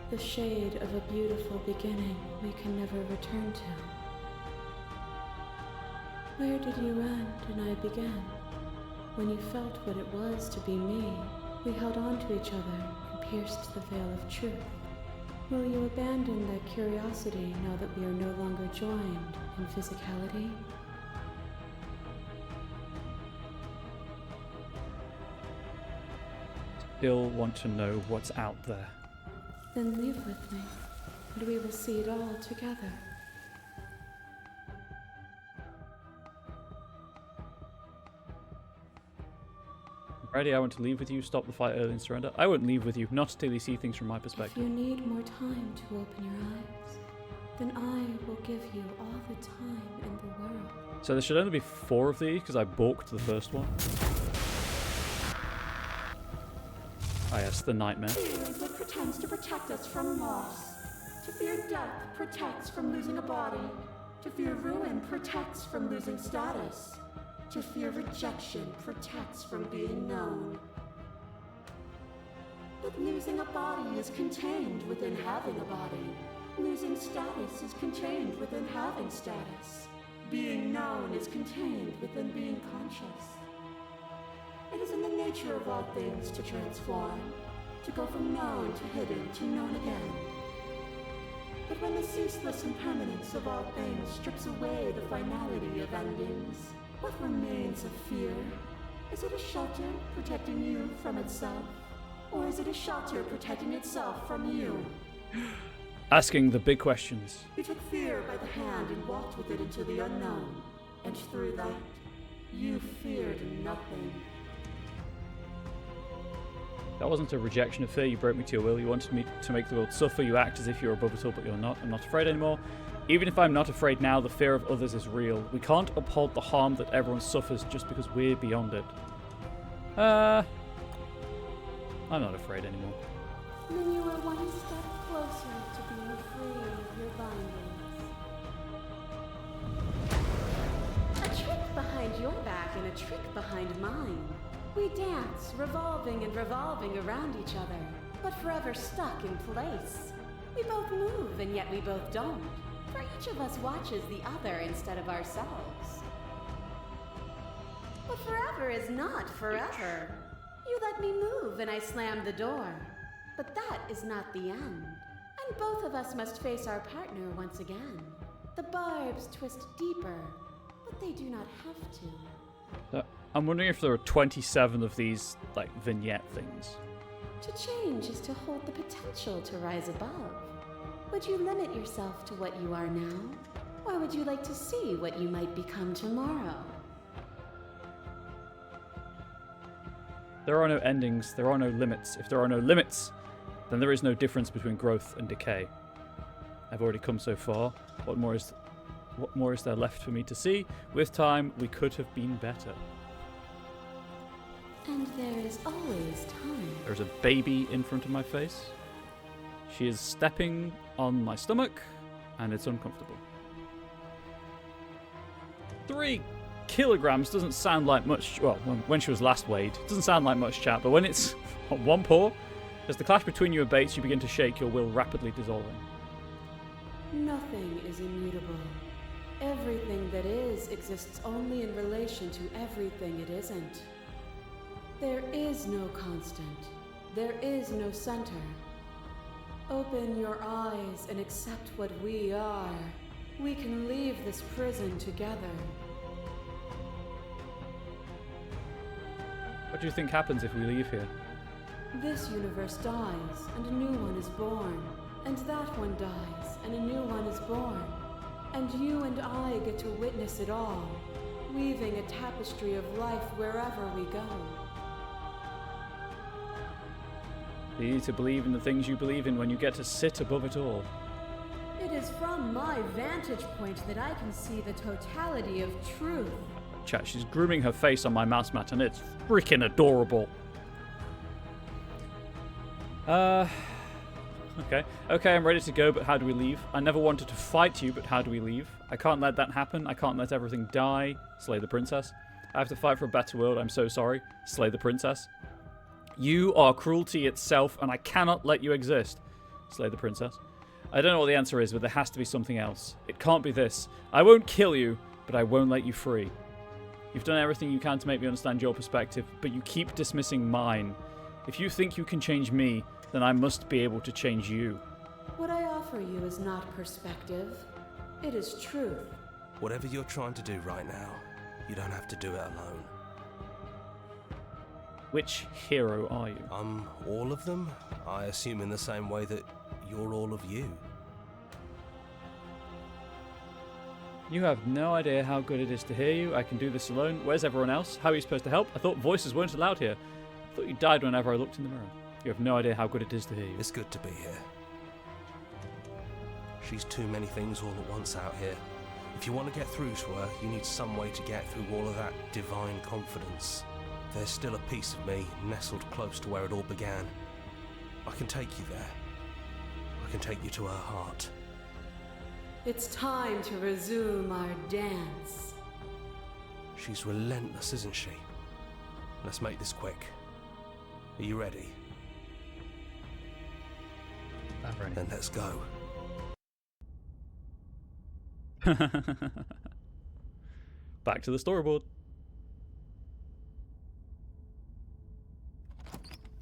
F: The shade of a beautiful beginning we can never return to. Where did you end and I begin? When you felt what it was to be me, we held on to each other and pierced the veil of truth. Will you abandon that curiosity now that we are no longer joined in physicality?
A: Still want to know what's out there.
F: Then leave with me, and we will see it all together.
A: Ready, I want to leave with you, stop the fight early and surrender. I won't leave with you, not until you see things from my
F: If
A: perspective.
F: you need more time to open your eyes, then I will give you all the time in the world.
A: So there should only be 4 of these, because I balked the first one. Ah yes, the nightmare.
C: Fear that pretends to protect us from loss. To fear death protects from losing a body. To fear ruin protects from losing status. To fear rejection protects from being known. But losing a body is contained within having a body. Losing status is contained within having status. Being known is contained within being conscious. It is in the nature of all things to transform, to go from known to hidden to known again. But when the ceaseless impermanence of all things strips away the finality of endings, what remains of fear? Is it a shelter protecting you from itself? Or is it a shelter protecting itself from you?
A: Asking the big questions.
C: You took fear by the hand and walked with it into the unknown. And through that, you feared nothing.
A: That wasn't a rejection of fear, you broke me to your will. You wanted me to make the world suffer, you act as if you're above it all, but you're not. I'm not afraid anymore. Even if I'm not afraid now, the fear of others is real. We can't uphold the harm that everyone suffers just because we're beyond it. I'm not afraid anymore.
F: Then you are one step closer to being free of your bindings.
D: A trick behind your back and a trick behind mine. We dance, revolving and revolving around each other, but forever stuck in place. We both move, and yet we both don't. For each of us watches the other instead of ourselves. But forever is not forever. You let me move and I slammed the door. But that is not the end. And both of us must face our partner once again. The barbs twist deeper, but they do not have to.
A: I'm wondering if there are 27 of these, like, vignette things.
D: To change is to hold the potential to rise above. Would you limit yourself to what you are now? Or would you like to see what you might become tomorrow?
A: There are no endings, there are no limits. If there are no limits, then there is no difference between growth and decay. I've already come so far. What more is there left for me to see? With time, we could have been better.
D: And there is always time.
A: There's a baby in front of my face. She is stepping on my stomach, and it's uncomfortable. 3 kilograms doesn't sound like much. Well, when she was last weighed, it doesn't sound like much, chat, but when it's on one paw, as the clash between you abates, you begin to shake, your will rapidly dissolving.
F: Nothing is immutable. Everything that is exists only in relation to everything it isn't. There is no constant. There is no center. Open your eyes and accept what we are. We can leave this prison together.
A: What do you think happens if we leave here?
F: This universe dies, and a new one is born. And that one dies, and a new one is born. And you and I get to witness it all, weaving a tapestry of life wherever we go.
A: You need to believe in the things you believe in when you get to sit above it all.
F: It is from my vantage point that I can see the totality of truth.
A: Chat, she's grooming her face on my mouse mat, and it's freaking adorable. Okay, I'm ready to go, but how do we leave? I never wanted to fight you, but how do we leave? I can't let that happen. I can't let everything die. Slay the princess. I have to fight for a better world. I'm so sorry. Slay the princess. You are cruelty itself, and I cannot let you exist. Slay the princess. I don't know what the answer is, but there has to be something else. It can't be this. I won't kill you, but I won't let you free. You've done everything you can to make me understand your perspective, but you keep dismissing mine. If you think you can change me, then I must be able to change you.
F: What I offer you is not perspective. It is truth.
B: Whatever you're trying to do right now, you don't have to do it alone.
A: Which hero are you?
B: I'm all of them, I assume in the same way that you're all of you.
A: You have no idea how good it is to hear you. I can do this alone. Where's everyone else? How are you supposed to help? I thought voices weren't allowed here. I thought you died whenever I looked in the mirror. You have no idea how good it is to hear you.
B: It's good to be here. She's too many things all at once out here. If you want to get through to her, you need some way to get through all of that divine confidence. There's still a piece of me nestled close to where it all began. I can take you there. I can take you to her heart.
F: It's time to resume our dance.
B: She's relentless, isn't she? Let's make this quick. Are you ready?
A: I'm ready.
B: Then let's go.
A: Back to the storyboard.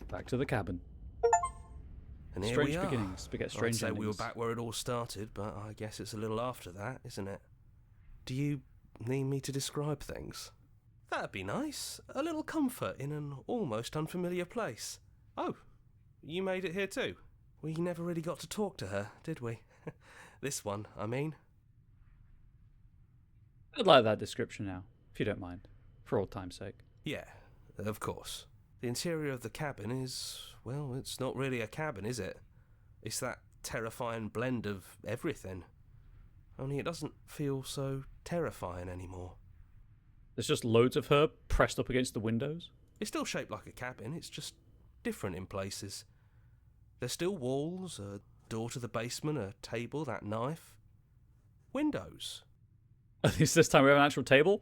A: Back to the cabin.
B: And here
A: Strange
B: we are.
A: beginnings beget strange
B: I'd say we were
A: endings.
B: back where it all started, but I guess it's a little after that, isn't it? Do you need me to describe things? That'd be nice. A little comfort in an almost unfamiliar place. Oh, you made it here too? We never really got to talk to her, did we? This one, I mean.
A: I'd like that description now, if you don't mind, for old time's sake.
B: Yeah, of course. The interior of the cabin is, well, it's not really a cabin, is it? It's that terrifying blend of everything. Only it doesn't feel so terrifying anymore.
A: There's just loads of her pressed up against the windows.
B: It's still shaped like a cabin, it's just different in places. There's still walls, a door to the basement, a table, that knife. Windows.
A: At least this time we have an actual table.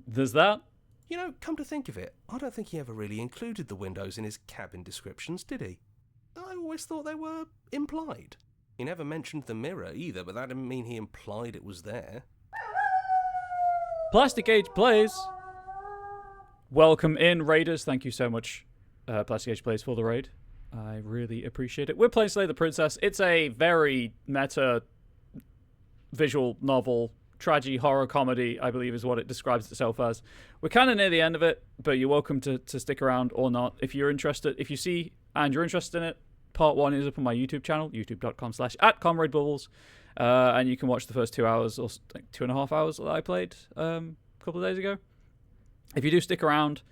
A: There's that.
B: You know, come to think of it, I don't think he ever really included the windows in his cabin descriptions, did he? I always thought they were implied. He never mentioned the mirror either, but that didn't mean he implied it was there.
A: Plastic Age plays. Welcome in, Raiders. Thank you so much Plastic Age Plays for the raid. I really appreciate it. We're playing Slay the Princess. It's a very meta visual novel, tragedy, horror, comedy, I believe is what it describes itself as. We're kind of near the end of it, but you're welcome to stick around or not. If you're interested, if you see and you're interested in it, part 1 is up on my YouTube channel, youtube.com/@ComradeBubbles. And you can watch the first 2 hours or 2.5 hours that I played a couple of days ago. If you do stick around,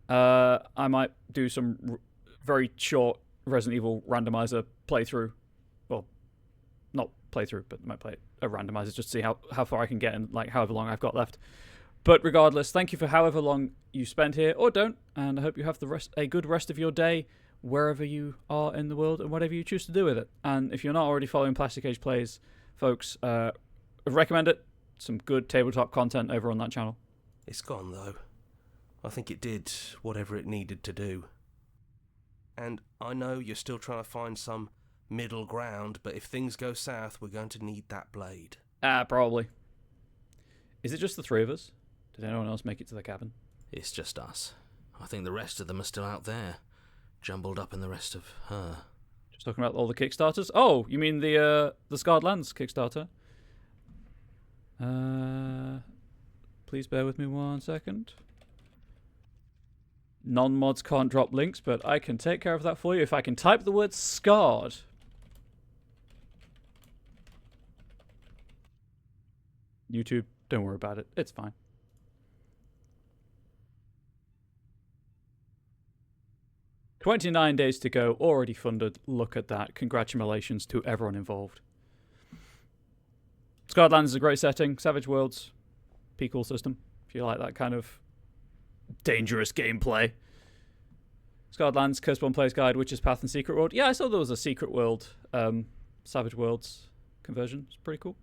A: I might do some very short Resident Evil randomizer playthrough. Well, not playthrough, but I might play a randomizer just to see how far I can get and like however long I've got left. But regardless, thank you for however long you spend here or don't, and I hope you have a good rest of your day wherever you are in the world and whatever you choose to do with it. And if you're not already following Plastic Age Plays, folks, I recommend it. Some good tabletop content over on that channel.
B: It's gone, though. I think it did whatever it needed to do. And I know you're still trying to find some middle ground, but if things go south, we're going to need that blade.
A: Probably. Is it just the 3 of us? Did anyone else make it to the cabin?
I: It's just us. I think the rest of them are still out there, jumbled up in the rest of her.
A: Just talking about all the Kickstarters? Oh, you mean the Scarred Lands Kickstarter? Please bear with me 1 second. Non-mods can't drop links, but I can take care of that for you if I can type the word scarred. YouTube, don't worry about it. It's fine. $29 days to go, already funded. Look at that. Congratulations to everyone involved. Scarred Lands is a great setting. Savage Worlds, P-Cool system, if you like that kind of dangerous gameplay. Scarred Lands, Curseborn Player's Guide, Witch's Path, and Secret World. Yeah, I saw there was a Secret World, Savage Worlds conversion. It's pretty cool.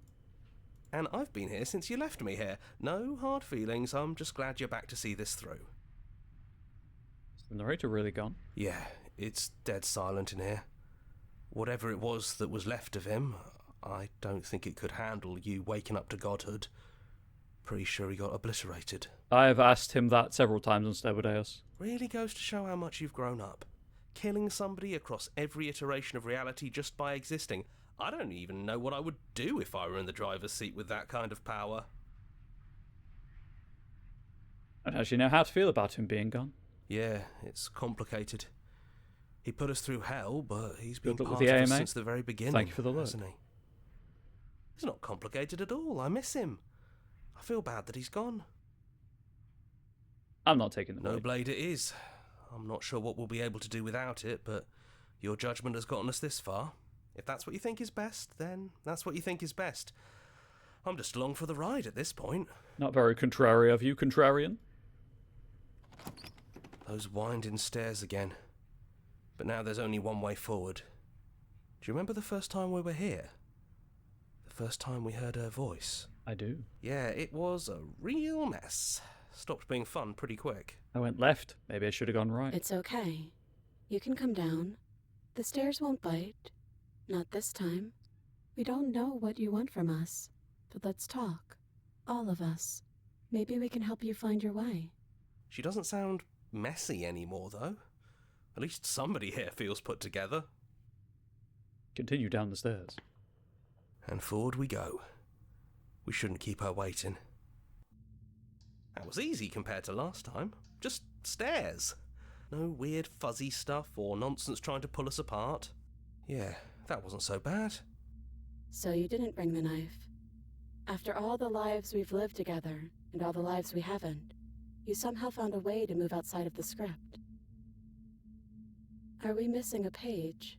B: And I've been here since you left me here. No hard feelings, I'm just glad you're back to see this through.
A: Is the narrator really gone?
B: Yeah, it's dead silent in here. Whatever it was that was left of him, I don't think it could handle you waking up to godhood. Pretty sure he got obliterated.
A: I have asked him that several times on Stevodeus.
B: Really goes to show how much you've grown up. Killing somebody across every iteration of reality just by existing. I don't even know what I would do if I were in the driver's seat with that kind of power.
A: I don't actually know how to feel about him being gone.
B: Yeah, it's complicated. He put us through hell, but he's been
A: Good luck
B: part
A: with
B: of
A: the
B: us
A: AMA.
B: since the very beginning.
A: Thank you for the look.
B: Hasn't he? It's not complicated at all. I miss him. I feel bad that he's gone.
A: I'm not taking the
B: No
A: blade.
B: blade it is. I'm not sure what we'll be able to do without it, but your judgment has gotten us this far. If that's what you think is best, then that's what you think is best. I'm just along for the ride at this point.
A: Not very contrary of you, contrarian.
B: Those winding stairs again. But now there's only one way forward. Do you remember the first time we were here? The first time we heard her voice?
A: I do.
B: Yeah, it was a real mess. Stopped being fun pretty quick.
A: I went left. Maybe I should have gone right.
C: It's okay. You can come down. The stairs won't bite. Not this time. We don't know what you want from us, but let's talk. All of us. Maybe we can help you find your way.
B: She doesn't sound messy anymore, though. At least somebody here feels put together.
A: Continue down the stairs.
B: And forward we go. We shouldn't keep her waiting. That was easy compared to last time. Just stairs. No weird fuzzy stuff or nonsense trying to pull us apart. Yeah, that wasn't so bad.
C: So you didn't bring the knife. After all the lives we've lived together, and all the lives we haven't, you somehow found a way to move outside of the script. Are we missing a page?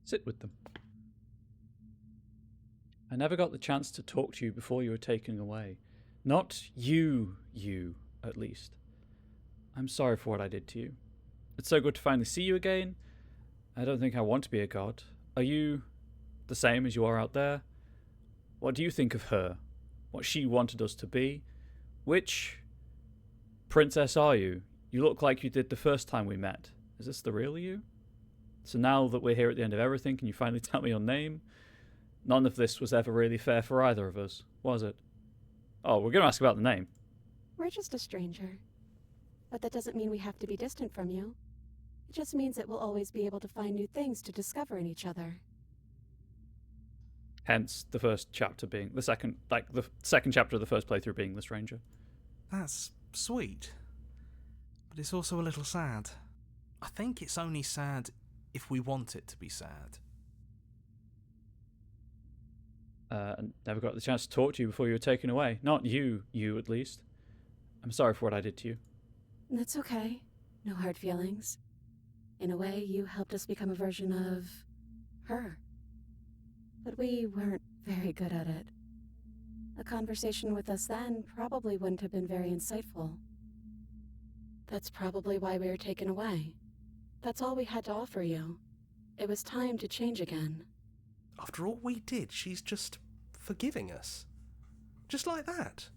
A: Sit with them. I never got the chance to talk to you before you were taken away. Not you, at least. I'm sorry for what I did to you. It's so good to finally see you again. I don't think I want to be a god. Are you the same as you are out there? What do you think of her? What she wanted us to be? Which princess are you? You look like you did the first time we met. Is this the real you? So now that we're here at the end of everything, can you finally tell me your name? None of this was ever really fair for either of us, was it? Oh, we're going to ask about the name.
C: We're just a stranger. But that doesn't mean we have to be distant from you. It just means that we'll always be able to find new things to discover in each other.
A: Hence, the first chapter being the second chapter of the first playthrough being the stranger.
B: That's sweet. But it's also a little sad. I think it's only sad if we want it to be sad.
A: And never got the chance to talk to you before you were taken away. Not you at least. I'm sorry for what I did to you.
C: That's okay. No hard feelings. In a way, you helped us become a version of her. But we weren't very good at it. A conversation with us then probably wouldn't have been very insightful. That's probably why we were taken away. That's all we had to offer you. It was time to change again.
B: After all we did, she's just forgiving us. Just like that.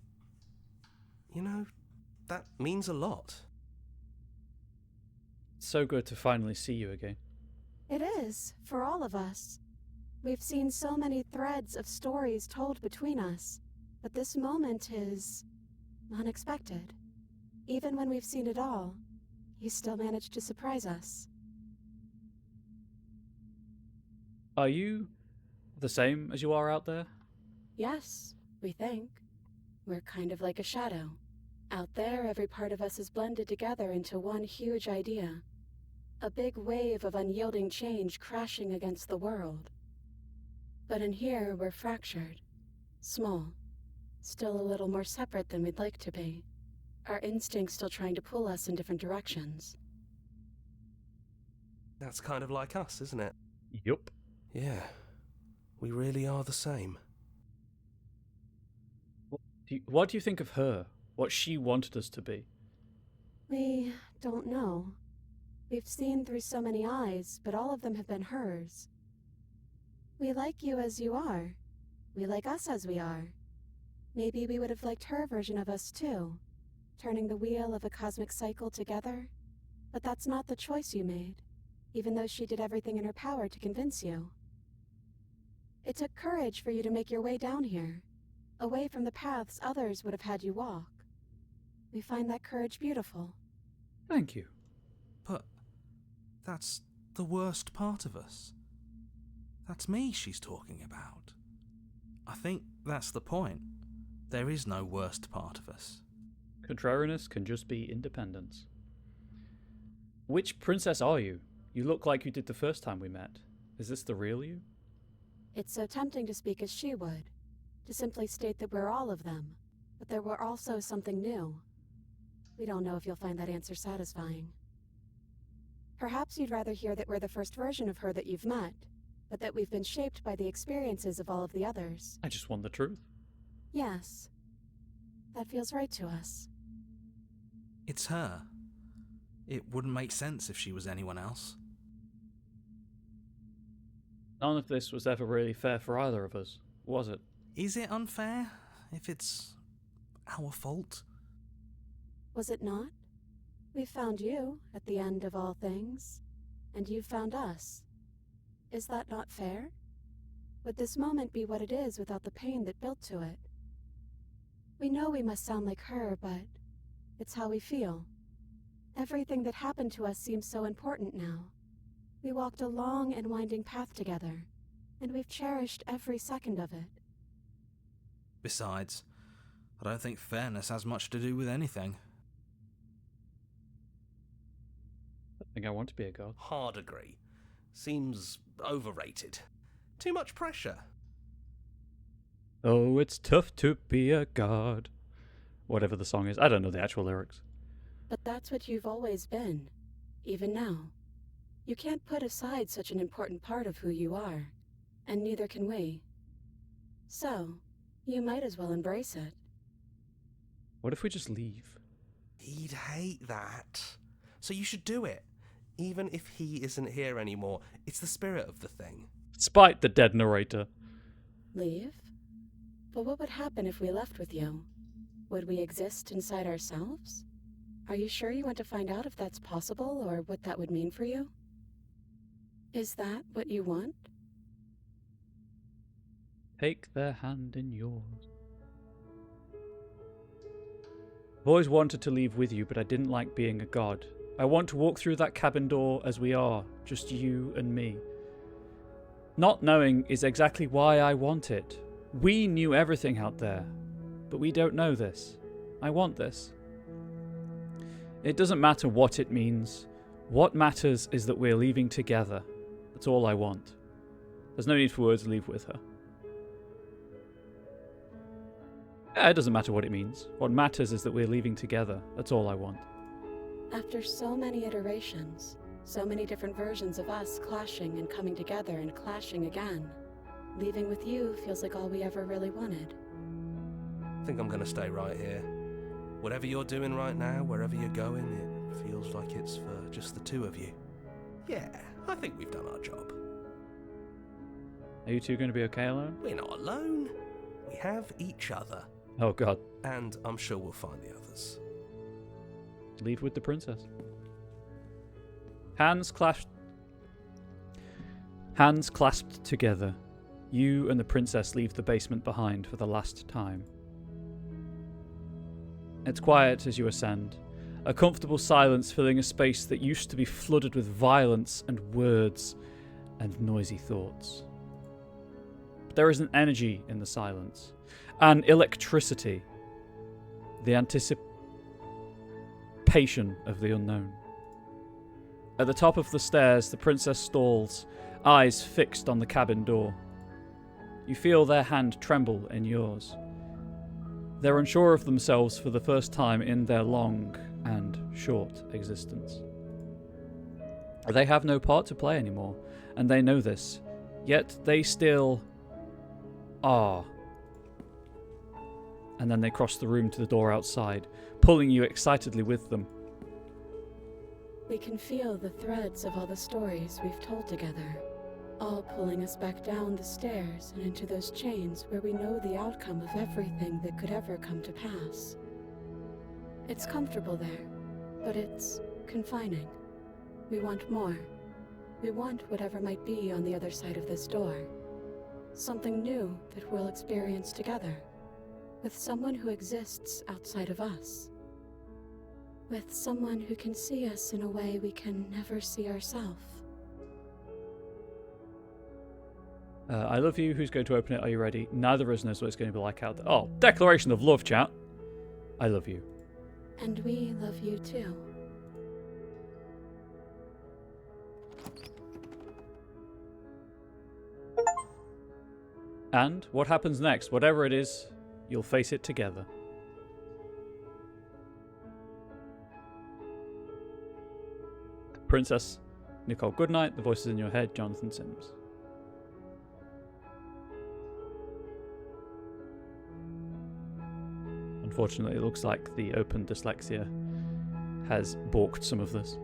B: You know, that means a lot.
A: It's so good to finally see you again.
C: It is, for all of us. We've seen so many threads of stories told between us, but this moment is unexpected. Even when we've seen it all, you still managed to surprise us.
A: Are you the same as you are out there?
C: Yes, we think. We're kind of like a shadow. Out there, every part of us is blended together into one huge idea. A big wave of unyielding change crashing against the world. But in here, we're fractured. Small. Still a little more separate than we'd like to be. Our instincts still trying to pull us in different directions.
B: That's kind of like us, isn't it?
A: Yup.
B: Yeah. We really are the same.
A: What do you think of her? What she wanted us to be?
C: We don't know. We've seen through so many eyes, but all of them have been hers. We like you as you are. We like us as we are. Maybe we would have liked her version of us too, turning the wheel of a cosmic cycle together. But that's not the choice you made, even though she did everything in her power to convince you. It took courage for you to make your way down here, away from the paths others would have had you walk. We find that courage beautiful.
A: Thank you.
B: But that's the worst part of us. That's me she's talking about. I think that's the point. There is no worst part of us.
A: Contrariness can just be independence. Which princess are you? You look like you did the first time we met. Is this the real you?
C: It's so tempting to speak as she would, to simply state that we're all of them, but there were also something new. We don't know if you'll find that answer satisfying. Perhaps you'd rather hear that we're the first version of her that you've met, but that we've been shaped by the experiences of all of the others.
A: I just want the truth.
C: Yes. That feels right to us.
B: It's her. It wouldn't make sense if she was anyone else.
A: None of this was ever really fair for either of us, was it?
B: Is it unfair if it's our fault?
C: Was it not? We found you at the end of all things, and you found us. Is that not fair? Would this moment be what it is without the pain that built to it? We know we must sound like her, but it's how we feel. Everything that happened to us seems so important now. We walked a long and winding path together, and we've cherished every second of it.
B: Besides, I don't think fairness has much to do with anything.
A: I think I want to be a god.
B: Hard agree. Seems overrated. Too much pressure.
A: Oh, it's tough to be a god. Whatever the song is. I don't know the actual lyrics.
C: But that's what you've always been, even now. You can't put aside such an important part of who you are, and neither can we. So, you might as well embrace it.
A: What if we just leave?
B: He'd hate that. So you should do it. Even if he isn't here anymore, it's the spirit of the thing.
A: Spite the dead narrator.
C: Leave? But what would happen if we left with you? Would we exist inside ourselves? Are you sure you want to find out if that's possible, or what that would mean for you? Is that what you want?
A: Take their hand in yours. I've always wanted to leave with you, but I didn't like being a god. I want to walk through that cabin door as we are, just you and me. Not knowing is exactly why I want it. We knew everything out there, but we don't know this. I want this. It doesn't matter what it means. What matters is that we're leaving together. That's all I want. There's no need for words to leave with her. It doesn't matter what it means. What matters is that we're leaving together. That's all I want.
F: After so many iterations, so many different versions of us clashing and coming together and clashing again, leaving with you feels like all we ever really wanted.
B: I think I'm gonna stay right here. Whatever you're doing right now, wherever you're going, it feels like it's for just the two of you. Yeah, I think we've done our job.
A: Are you two going to be okay alone?
B: We're not alone. We have each other.
A: Oh god.
B: And I'm sure we'll find the others.
A: Leave with the princess. Hands clasped together. You and the princess leave the basement behind for the last time. It's quiet as you ascend, a comfortable silence filling a space that used to be flooded with violence and words and noisy thoughts. But there is an energy in the silence, an electricity, the anticipation of the unknown. At the top of the stairs, the princess stalls, eyes fixed on the cabin door. You feel their hand tremble in yours. They're unsure of themselves for the first time in their long and short existence. They have no part to play anymore, and they know this, yet they still are. And then they cross the room to the door outside, pulling you excitedly with them.
F: We can feel the threads of all the stories we've told together, all pulling us back down the stairs and into those chains where we know the outcome of everything that could ever come to pass. It's comfortable there, but it's confining. We want more. We want whatever might be on the other side of this door. Something new that we'll experience together, with someone who exists outside of us. With someone who can see us in a way we can never see ourselves.
A: I love you. Who's going to open it? Are you ready? Neither of us knows what it's going to be like out there. Oh, declaration of love, chat. I love you.
F: And we love you too.
A: And what happens next? Whatever it is, you'll face it together. Princess Nicole Goodnight. The voices in your head, Jonathan Sims. Unfortunately, it looks like the open dyslexia has balked some of this.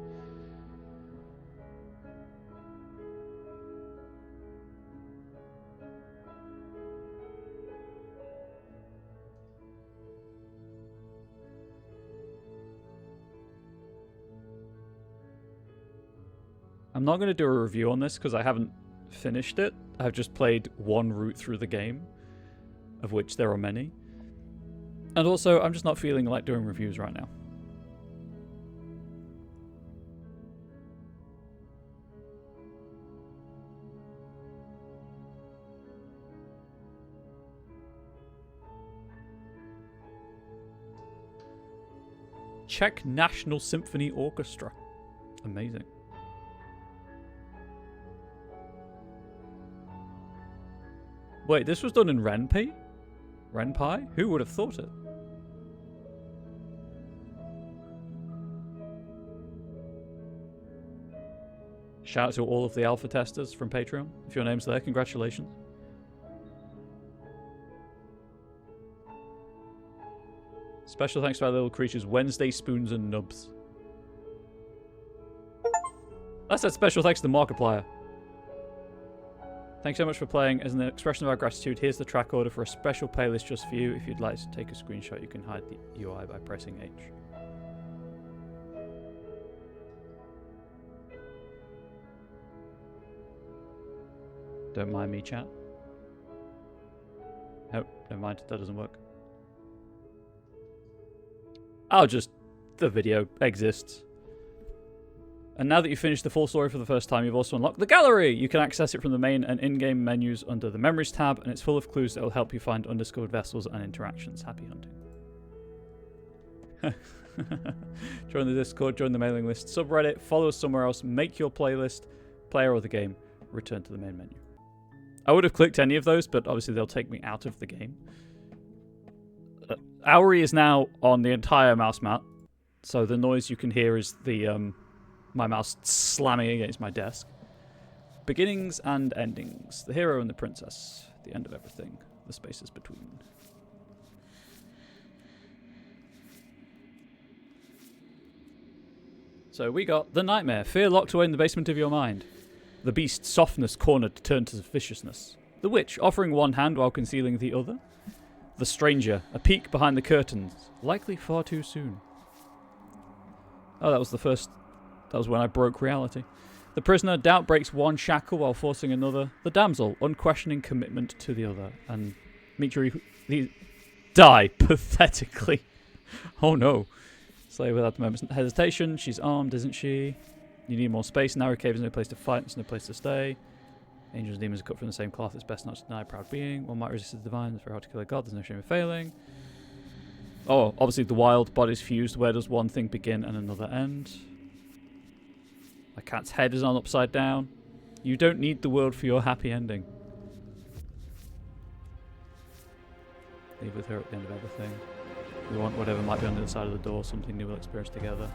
A: I'm not going to do a review on this because I haven't finished it. I've just played one route through the game, of which there are many. And also, I'm just not feeling like doing reviews right now. Czech National Symphony Orchestra. Amazing. Wait, this was done in Ren'Py? Ren'Py? Who would have thought it? Shout out to all of the alpha testers from Patreon. If your name's there, congratulations. Special thanks to our little creatures, Wednesday Spoons and Nubs. That's a special thanks to the Markiplier. Thanks so much for playing. As an expression of our gratitude, here's the track order for a special playlist just for you. If you'd like to take a screenshot, you can hide the UI by pressing H. Don't mind me, chat. Nope, never mind. That doesn't work. the video exists. And now that you've finished the full story for the first time, you've also unlocked the gallery! You can access it from the main and in-game menus under the Memories tab, and it's full of clues that will help you find undiscovered vessels and interactions. Happy hunting. Join the Discord, join the mailing list, subreddit, follow us somewhere else, make your playlist, player or the game, return to the main menu. I would have clicked any of those, but obviously they'll take me out of the game. Auri is now on the entire mouse mat, so the noise you can hear is the my mouse slamming against my desk. Beginnings and endings. The hero and the princess. The end of everything. The spaces between. So we got the nightmare. Fear locked away in the basement of your mind. The beast, softness cornered, turned to viciousness. The witch, offering one hand while concealing the other. The stranger, a peek behind the curtains, likely far too soon. Oh, that was the first... That was when I broke reality. The prisoner, doubt breaks one shackle while forcing another. The damsel, unquestioning commitment to the other. And Mitri, he die pathetically. Oh no. Slave without a moment's hesitation. She's armed, isn't she? You need more space. Narrow cave is no place to fight. There's no place to stay. Angels and demons are cut from the same cloth. It's best not to deny a proud being. One might resist the divine. It's very hard to kill a god. There's no shame in failing. Oh, obviously the wild bodies fused. Where does one thing begin and another end? My cat's head is on upside down. You don't need the world for your happy ending. Leave with her at the end of everything. We want whatever might be on the other side of the door. Something new we'll experience together.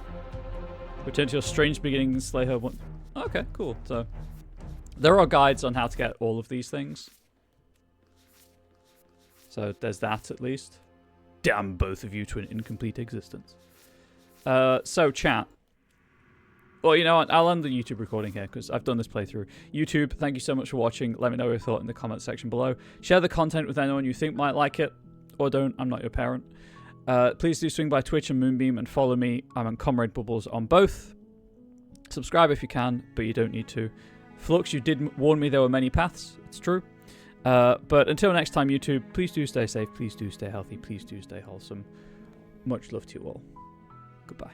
A: Return to your strange beginnings. Slay her one. Okay, cool. So there are guides on how to get all of these things. So there's that at least. Damn both of you to an incomplete existence. So chat. Well, you know what? I'll end the YouTube recording here because I've done this playthrough. YouTube, thank you so much for watching. Let me know your thought in the comment section below. Share the content with anyone you think might like it. Or don't. I'm not your parent. Please do swing by Twitch and Moonbeam and follow me. I'm on Comrade Bubbles on both. Subscribe if you can, but you don't need to. Flux, you did warn me there were many paths. It's true. But until next time, YouTube, please do stay safe. Please do stay healthy. Please do stay wholesome. Much love to you all. Goodbye.